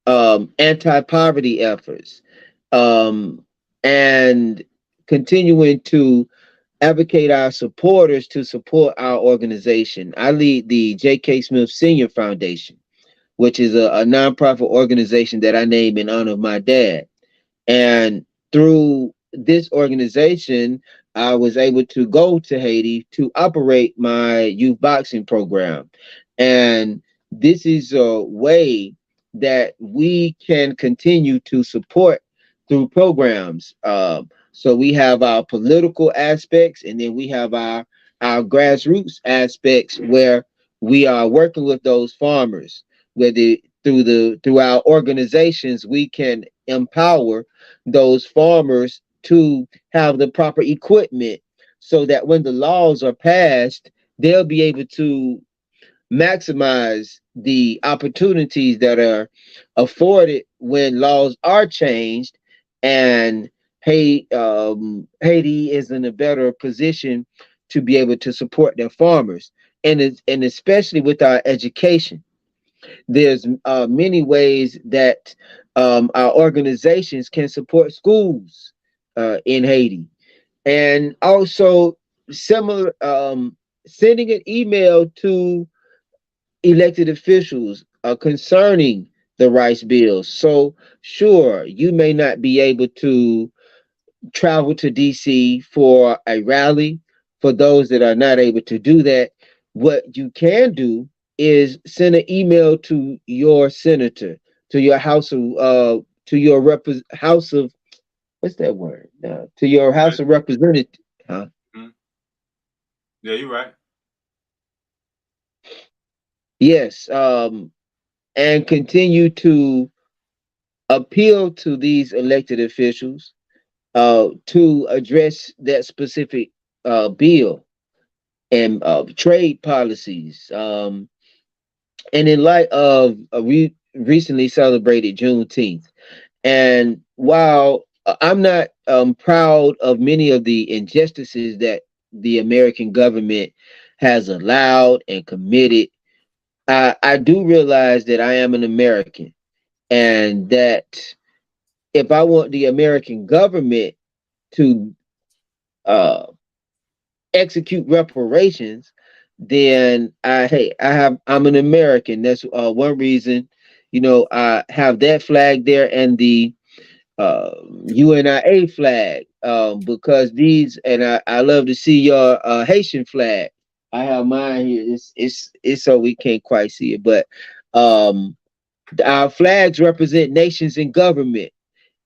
anti-poverty efforts, um, and continuing to advocate our supporters to support our organization. I lead the J.K. Smith Senior Foundation, which is a nonprofit organization that I name in honor of my dad. And through this organization, I was able to go to Haiti to operate my youth boxing program. And this is a way that we can continue to support through programs. So we have our political aspects, and then we have our grassroots aspects where we are working with those farmers. Whether through our organizations, we can empower those farmers to have the proper equipment, so that when the laws are passed, they'll be able to maximize the opportunities that are afforded when laws are changed. And Haiti is in a better position to be able to support their farmers, and especially with our education. There's many ways that our organizations can support schools in Haiti, and also similar sending an email to elected officials concerning the rice bills. So sure, you may not be able to travel to DC for a rally. For those that are not able to do that, what you can do is send an email to your senator, to your to your house of, what's that word? To your house of representatives. Huh? Mhm. Yeah, you're right. Yes, and continue to appeal to these elected officials to address that specific bill and trade policies. And in light of we recently celebrated Juneteenth, and while I'm not proud of many of the injustices the American government has allowed and committed. I do realize that I am an American, and that if I want the American government to uh, execute reparations, then I'm an American. That's one reason. I have that flag there and the UNIA flag, because these, and I love to see your Haitian flag. I have mine here. It's so we can't quite see it, but um, our flags represent nations and government.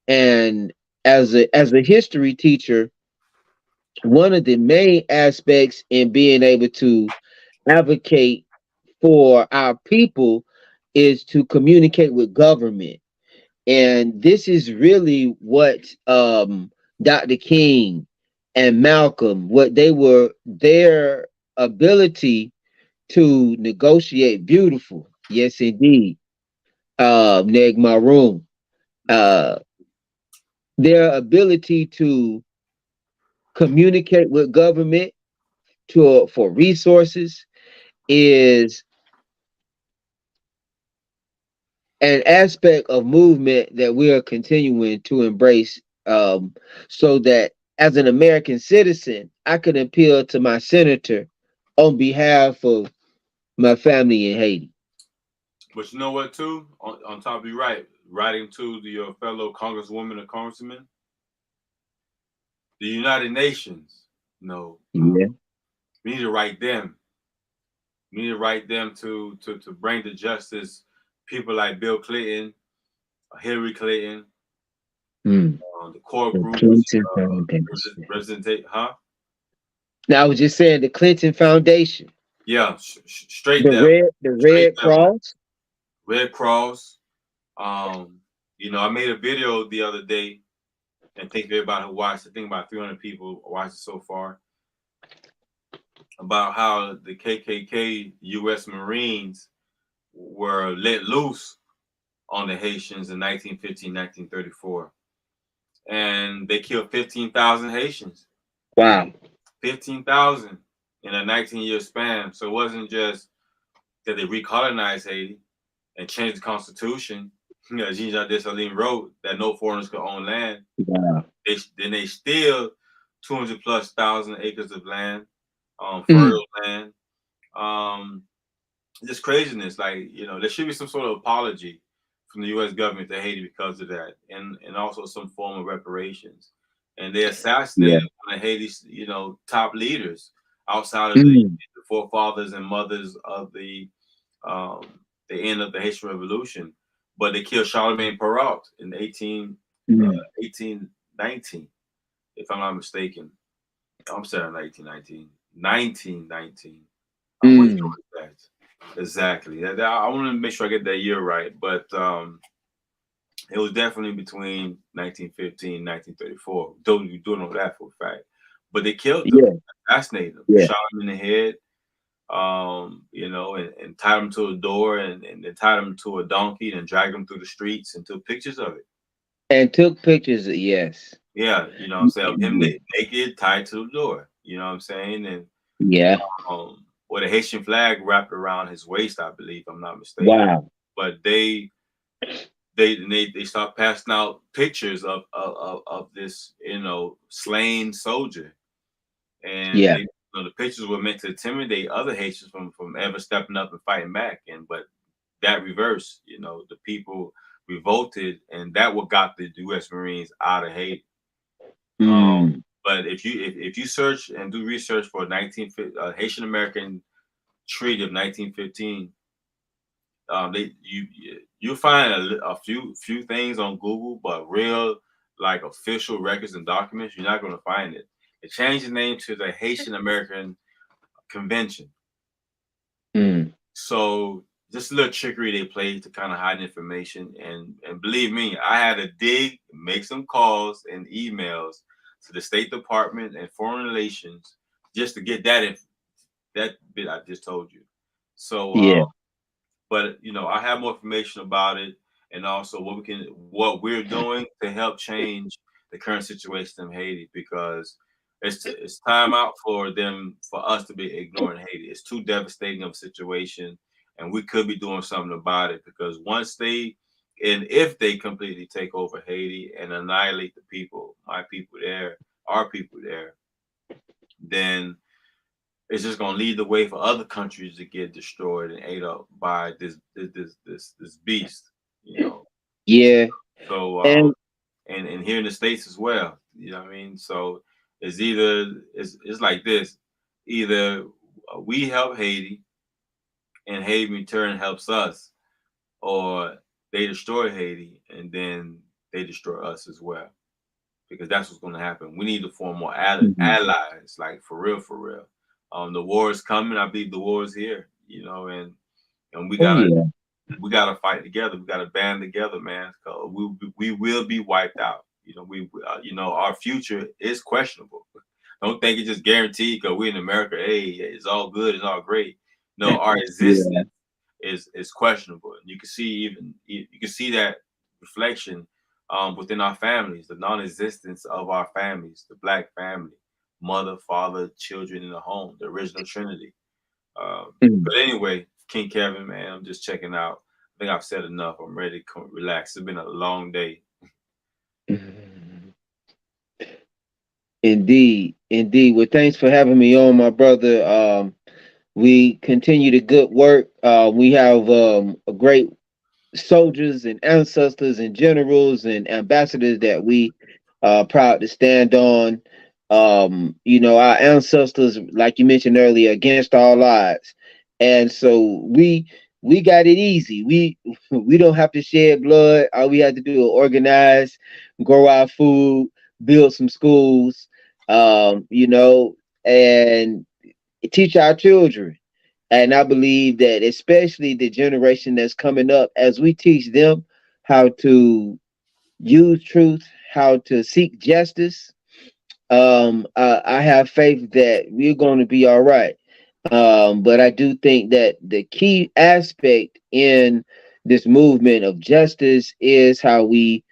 And as a history teacher, one of the main aspects in being able to advocate for our people is to communicate with government. And this is really what Dr. King and Malcolm, what they were, their ability to negotiate beautiful. Yes, indeed. Neg Maroon. Uh, their ability to communicate with government for resources is an aspect of movement that we are continuing to embrace, so that as an American citizen, I can appeal to my senator on behalf of my family in Haiti. But you know what, too? On top of you, right? Writing to your fellow congresswoman or congressman, the United Nations. Yeah. We need to write them. We need to write them to bring to justice people like Bill Clinton, Hillary Clinton, Mm. the core The groups, Clinton Foundation. representate, huh? Now I was just saying the Clinton Foundation, Yeah, straight the devil, straight Red devil. Cross. Red Cross. I made a video the other day, and thank everybody who watched. I think about 300 people watched it so far, about how the KKK U.S. Marines were let loose on the Haitians in 1915, 1934. And they killed 15,000 Haitians. Wow. 15,000 in a 19-year span. So it wasn't just that they recolonized Haiti and changed the constitution. Jean-Jacques Dessalines wrote that no foreigners could own land. Wow. They still 200 plus thousand acres of land, Mm. fertile land. Um, just craziness. Like, there should be some sort of apology from the U.S. government to Haiti because of that, and also some form of reparations. And they Yeah. assassinated one of Haiti's, top leaders outside of Mm. the forefathers and mothers of the end of the Haitian Revolution. But they killed Charlemagne Perrault in Mm. 1819, if I'm not mistaken. I'm sorry, 1919. 1919. What year Mm. was that? Exactly. I want to make sure I get that year right, but it was definitely between 1915 and 1934. You do know that for a fact. But they killed them, Yeah. assassinated them, Yeah. shot them in the head, and tied them to a door and then tied them to a donkey and dragged them through the streets and took pictures of it. And took pictures. Yes. Yeah, you know what I'm saying? Of him Yeah. naked, tied to the door. You know what I'm saying? And Yeah. with a Haitian flag wrapped around his waist, I believe, if I'm not mistaken. Wow. But they start passing out pictures of this, slain soldier, and Yeah. the pictures were meant to intimidate other Haitians from ever stepping up and fighting back. But that reversed. The people revolted, and that what got the U.S. Marines out of Haiti. Mm. But if you search and do research for Haitian American Treaty of 1915, they you find a few things on Google, but real like official records and documents, you're not going to find it. They changed the name to the Haitian American Convention. Mm. So just a little trickery they played to kind of hide information, and believe me, I had to dig, make some calls and emails to the State Department and Foreign Relations just to get that bit I just told you. So, Yeah. but I have more information about it, and also what we're doing to help change the current situation in Haiti, because it's time out for them for us to be ignoring Haiti. It's too devastating of a situation, and we could be doing something about it because once they and if they completely take over Haiti and annihilate the people, my people there, our people there, then it's just gonna lead the way for other countries to get destroyed and ate up by this beast, you know. Yeah, So and and here in the States as well. You know what I mean? So it's like this. Either we help Haiti and Haiti in return helps us, or they destroy Haiti and then they destroy us as well. Because that's what's gonna happen. We need to form more Mhm. allies, like for real, for real. The war is coming. I believe the war is here, you know, and Oh yeah. we gotta fight together. We gotta band together, man. 'Cause we will be wiped out. You know, you know our future is questionable. Don't think it's just guaranteed because we're in America. Hey, it's all good, it's all great. No, our Yeah. existence is questionable. And you can see you can see that reflection within our families, the non-existence of our families, the black family, mother, father, children in the home, the original Trinity. Mhm. But anyway, King Kevin, man, I'm just checking out. I think I've said enough. I'm ready to relax. It's been a long day. Indeed, indeed. Well, thanks for having me on, my brother. We continue the good work. We have a great soldiers and ancestors and generals and ambassadors that we are proud to stand on. Our ancestors, like you mentioned earlier, against all odds, and so we got it easy. We don't have to shed blood. All we have to do is organize, grow our food, build some schools, and teach our children. And I believe that especially the generation that's coming up, as we teach them how to use truth, how to seek justice, I have faith that we're going to be all right. But I do think that the key aspect in this movement of justice is how we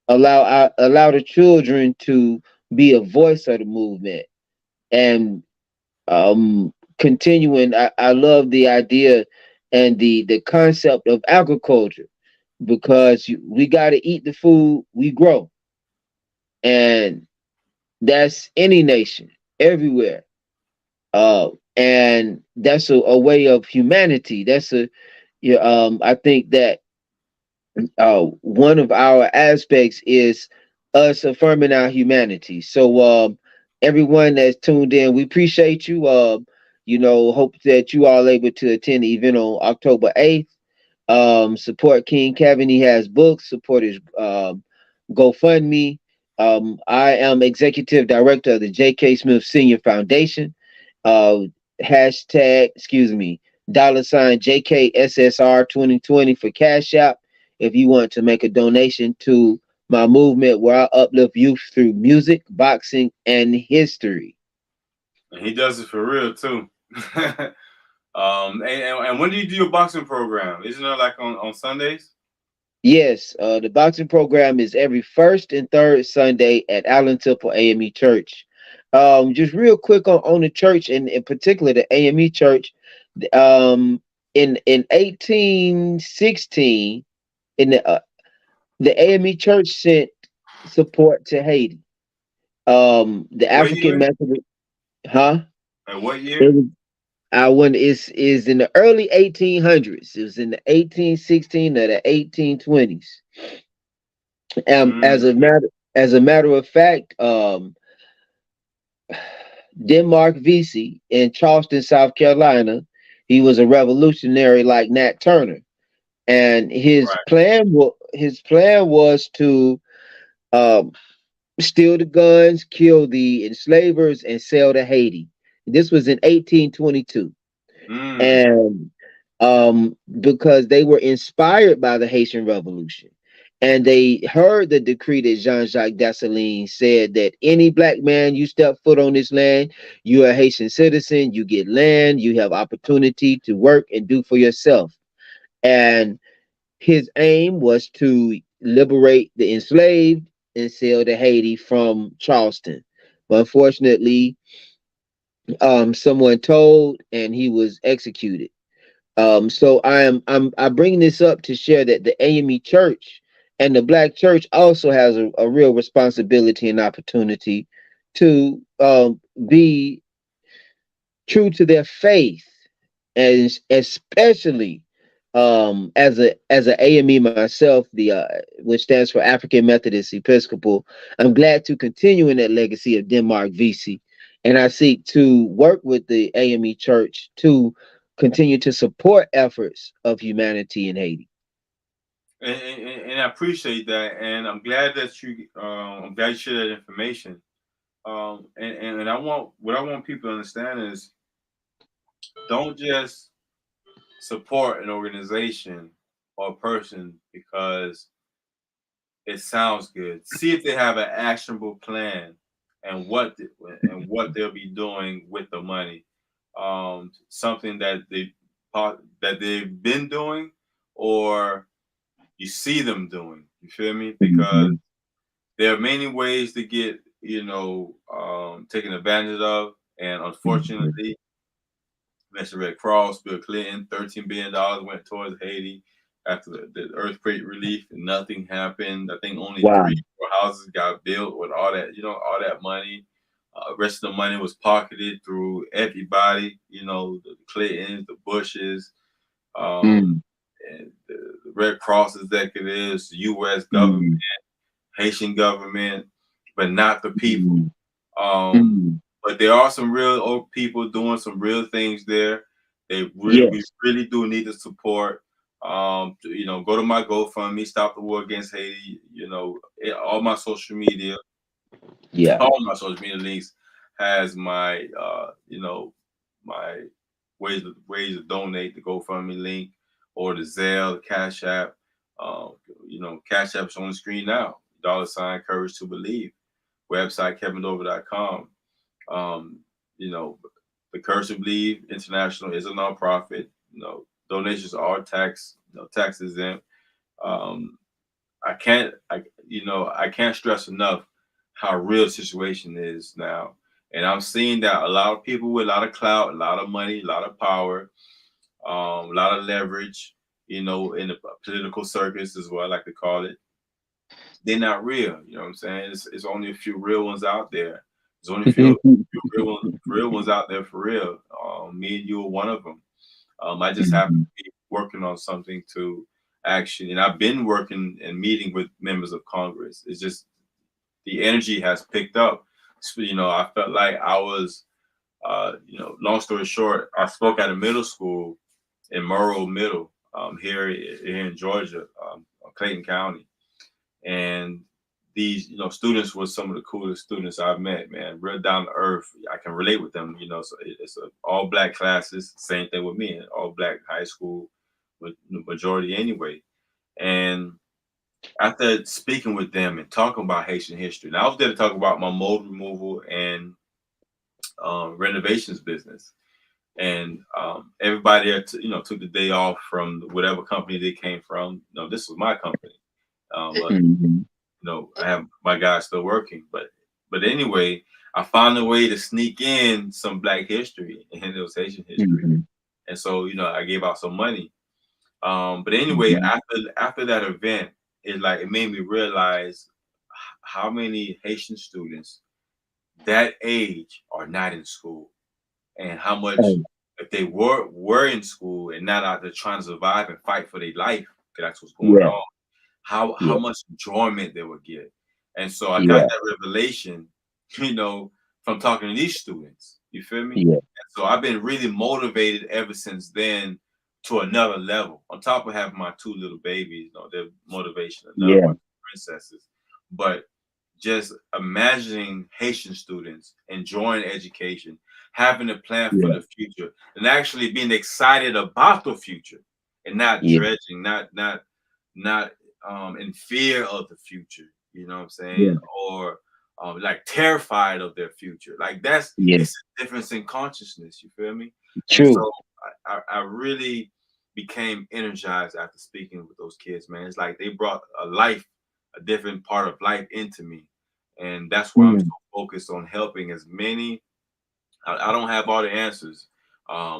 allow the children to be a voice of the movement. And continuing, I love the idea and the concept of agriculture because we got to eat the food we grow, and that's any nation everywhere. And that's a way of humanity. That's a yeah. I think that one of our aspects is us affirming our humanity. So, everyone that's tuned in, we appreciate you. Hope that you all able to attend the event on October 8th. Support King Kevin. He has books. Support his GoFundMe. I am executive director of the J.K. Smith Senior Foundation. Uh, excuse me, $ JKSSR 2020 for Cash App. If you want to make a donation to my movement where I uplift youth through music, boxing, and history. And he does it for real too. And when do you do your boxing program? Isn't it like on Sundays? Yes, the boxing program is every first and third Sunday at Allen Temple AME Church. Just real quick on the church, and in particular the AME Church. Um, in 1816, in the AME Church sent support to Haiti. The What African year? Methodist, huh? And what It year? was, I wonder is in the early 1800s. It was in the 1816 or the 1820s. Mm, As a matter of fact, Denmark Vesey in Charleston, South Carolina, he was a revolutionary like Nat Turner, and right. his plan was to um, steal the guns, kill the enslavers, and sell to Haiti. This was in 1822, Mm. and because they were inspired by the Haitian Revolution. And they heard the decree that Jean-Jacques Dessalines said that any black man you step foot on this land, you're a Haitian citizen, you get land, you have opportunity to work and do for yourself. And his aim was to liberate the enslaved and sell to Haiti from Charleston. But unfortunately, someone told and he was executed. So I bring this up to share that the AME Church and the Black Church also has a real responsibility and opportunity to be true to their faith, and especially as a AME myself, the which stands for African Methodist Episcopal. I'm glad to continue in that legacy of Denmark VC, and I seek to work with the AME Church to continue to support efforts of humanity in Haiti. And I appreciate that, and I'm glad that I'm glad you shared that information. And I want what I want people to understand is don't just support an organization or a person because it sounds good. See if they have an actionable plan and what they'll be doing with the money. Something that they've been doing, or you see them doing. You feel me? Because Mhm. there are many ways to get taken advantage of, and Mhm. unfortunately, mentioned Red Cross, Bill Clinton, $13 billion went towards Haiti after the earthquake relief, and nothing happened. I think only Wow. 4 houses got built with all that, all that money. Rest of the money was pocketed through everybody, the Clintons, the Bushes, um, Mm. and the Red Cross executives, the U.S. government, Mm. Haitian government, but not the people. Mm. Um, Mm. but there are some real old people doing some real things there. We Yes. really do need the support. Go to my GoFundMe, Stop the War Against Haiti. All my social media, Yeah. all my social media links has my my ways to donate, the GoFundMe link or the Zelle, the Cash App. Cash App's on the screen now. $ Courage to Believe. Website KevinDover.com. Um, you know, the Courage to Believe International is a nonprofit. Donations are tax exempt. Um, I can't stress enough how real the situation is now. And I'm seeing that a lot of people with a lot of clout, a lot of money, a lot of power, a lot of leverage, in the political circus is what I like to call it. They're not real. You know what I'm saying? It's only a few real ones out there. There's only a few real ones out there for real. Me and you are one of them. I just happen Mhm. to be working on something to action, and I've been working and meeting with members of Congress. It's just the energy has picked up. So, I felt like I was, long story short, I spoke at a middle school in Murrow Middle, here in Georgia, Clayton County, and these students were some of the coolest students I've met, man. Real down to earth. I can relate with them, so it's all black classes. Same thing with me, all black high school with the majority anyway. And after speaking with them and talking about Haitian history, and I was there to talk about my mold removal and renovations business. And everybody there, took the day off from whatever company they came from. This was my company. But Mhm. I have my guys still working, but anyway, I found a way to sneak in some Black history and it was Haitian history, Mhm. and so I gave out some money. But anyway, Mhm. after that event, it made me realize how many Haitian students that age are not in school, and how much Oh, if they were in school and not out there trying to survive and fight for their life, because that's what's going yeah. on, how Yeah. much enjoyment they would get. And so I got Yeah. that revelation, from talking to these students. You feel me? Yeah. And so I've been really motivated ever since then to another level. On top of having my two little babies, their motivation enough, Yeah. my princesses. But just imagining Haitian students enjoying education, having a plan for Yeah. the future, and actually being excited about the future, and not Yeah. dredging, not in fear of the future. You know what I'm saying? Yeah. Or like terrified of their future. Like Yeah. it's a difference in consciousness. You feel me? And True. so I really became energized after speaking with those kids. Man, it's like they brought a different part of life into me, and that's why I'm so Mm. focused on helping as many. I don't have all the answers.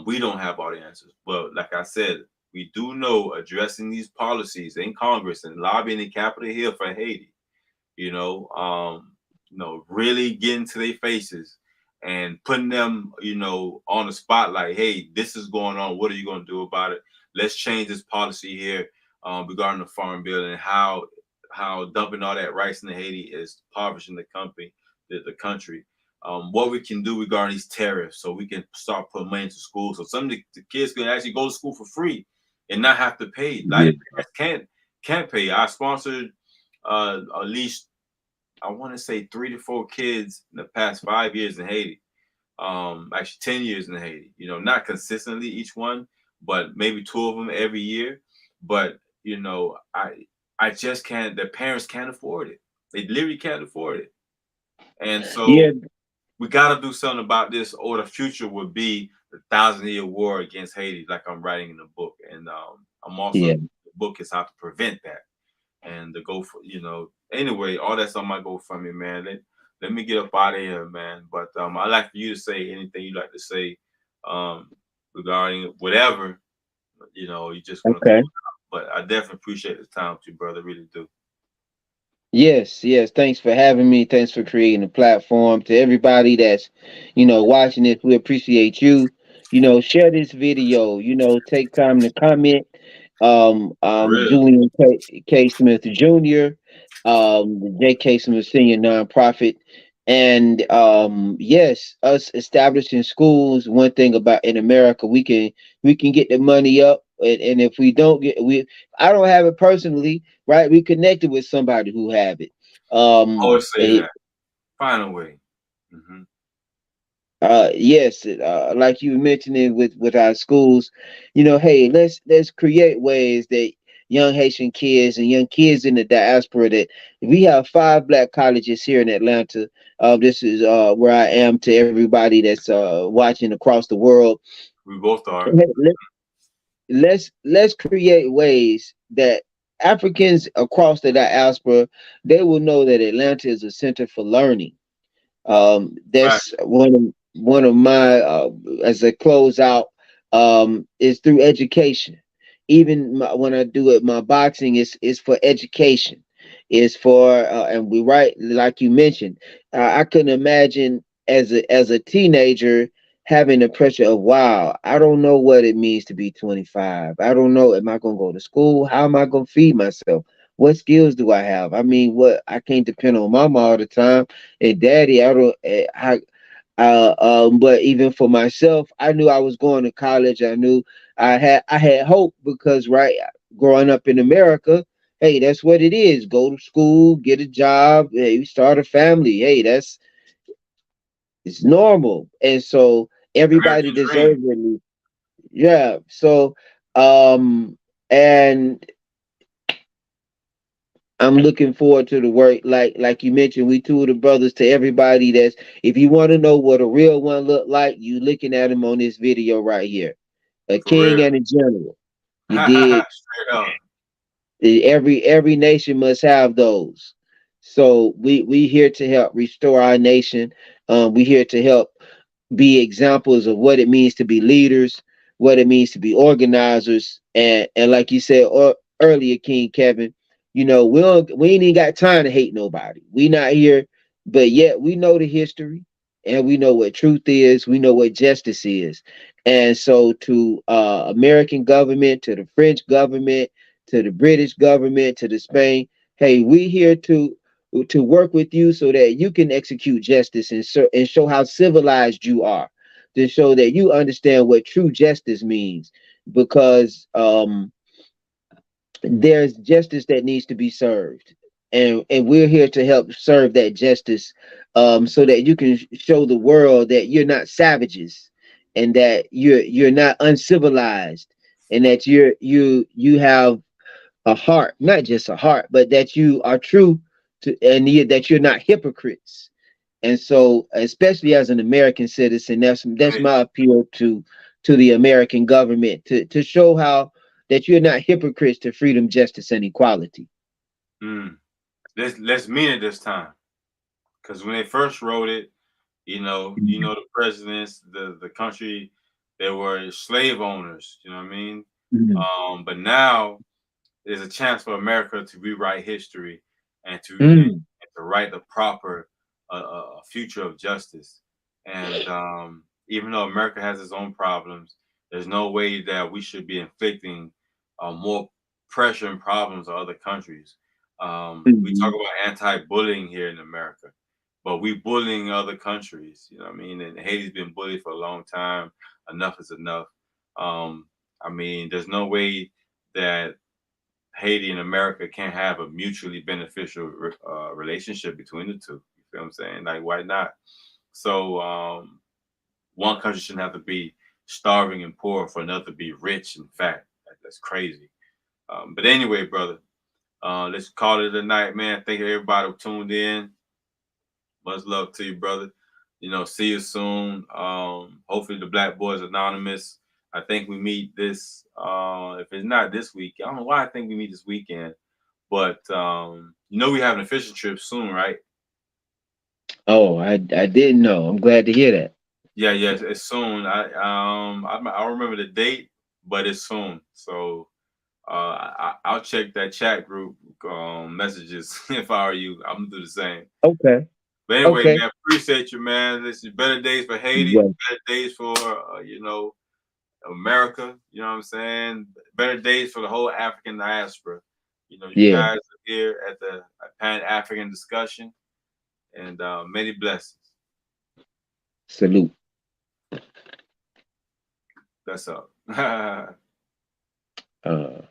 We don't have all the answers, but like I said, we do know addressing these policies in Congress and lobbying in Capitol Hill for Haiti, you know, really getting to their faces and putting them, on the spotlight. Hey, this is going on. What are you going to do about it? Let's change this policy here regarding the farm bill and how dumping all that rice into Haiti is impoverishing the country. What we can do regarding these tariffs, so we can start putting money into school, so some of the kids can actually go to school for free and not have to pay. Like Yeah. parents can't pay. I sponsored at least I want to say 3 to 4 kids in the past 5 years in Haiti. Actually 10 years in Haiti. Not consistently each one, but maybe two of them every year. But I just can't. The parents can't afford it. They literally can't afford it, and Yeah. so we got to do something about this, or the future would be the thousand-year war against Haiti, like I'm writing in the book, and I'm also Yeah. the book is how to prevent that and to go for anyway, all that's on my GoFundMe, man. Let me get up out of here, man. But I'd like for you to say anything you'd like to say um regarding whatever, you just want to Okay. close out. But I definitely appreciate the time with you, brother. Really do. Yes, yes. Thanks for having me. Thanks for creating a platform. To everybody that's, watching this, we appreciate you. Share this video. Take time to comment. For real. Julian K. Smith Jr., the J.K. Smith Senior Nonprofit, and yes, us establishing schools. One thing about in America, we can get the money up, and if we don't get I don't have it personally, right? We connected with somebody who have it. Always say Eh, that. Find a way. Hmm. yes, like you mentioned it with our schools, hey, let's create ways that young Haitian kids and young kids in the diaspora, that we have 5 black colleges here in Atlanta. This is where I am, to everybody that's watching across the world. We both are. Let, let's create ways that Africans across the diaspora, they will know that Atlanta is a center for learning. Right. That's one of my, as I close out, is through education. Even when I do it, my boxing is for education. Is for and we write, like you mentioned. I couldn't imagine as a teenager having the pressure of, wow, I don't know what it means to be 25. I don't know, am I going to go to school? How am I going to feed myself? What skills do I have? I mean, what, I can't depend on mama all the time and daddy. I don't. But even for myself, I knew I was going to college. I knew I had hope, because right, growing up in America, hey, that's what it is. Go to school, get a job, hey, start a family. Hey, it's normal, and so everybody American dream. deserves it. Yeah. So, um, and I'm looking forward to the work. Like you mentioned, we two of the brothers. To everybody that's, if you want to know what a real one look like, you looking at him on this video right here. A For king real. and a general. You did. Straight up. Every nation must have those. So we here to help restore our nation. We here to help be examples of what it means to be leaders, what it means to be organizers, and like you said earlier, King Kevin, we ain't even got time to hate nobody. We not here, but yet we know the history, and we know what truth is. We know what justice is, and so to American government, to the French government, to the British government, to the Spain, hey, we here to work with you so that you can execute justice, and show how civilized you are, to show that you understand what true justice means, because there's justice that needs to be served, and we're here to help serve that justice, so that you can show the world that you're not savages, and that you're not uncivilized, and that you have a heart, not just a heart, but that you are true to, and that you're not hypocrites. And so, especially as an American citizen, that's Hey, my appeal to the American government, to show how that you're not hypocrites to freedom, justice, and equality. let's mean it this time. because when they first wrote it, the presidents, the country, they were slave owners. You know what I mean? Mhm. But now there's a chance for America to rewrite history and Mm. to write the proper future of justice. And even though America has its own problems, there's no way that we should be inflicting more pressure and problems on other countries. We talk Mhm. about anti-bullying here in America, but we bullying other countries. You know what I mean? And Haiti's been bullied for a long time. Enough is enough. Um, I mean, there's no way that Haiti and America can't have a mutually beneficial relationship between the two. You feel what I'm saying? Like, why not? So, one country shouldn't have to be starving and poor for another to be rich and fat. That's crazy. But anyway, brother, let's call it a night, man. Thank you everybody who tuned in. Much love to you, brother. See you soon. Hopefully the Black Boys Anonymous. I think we meet this if it's not this week. I don't know why I think we meet this weekend. But we have an official trip soon, right? Oh, I didn't know. I'm glad to hear that. Yeah, yes, it's soon. I don't remember the date, but it's soon. So I'll check that chat group messages if I were you. I'm gonna do the same. Okay. But anyway, Okay. man, appreciate you, man. This is better days for Haiti, Well, better days for America. You know what I'm saying? Better days for the whole African diaspora. You yeah. guys are here at the Pan African discussion, and many blessings. Salute. That's up. Uh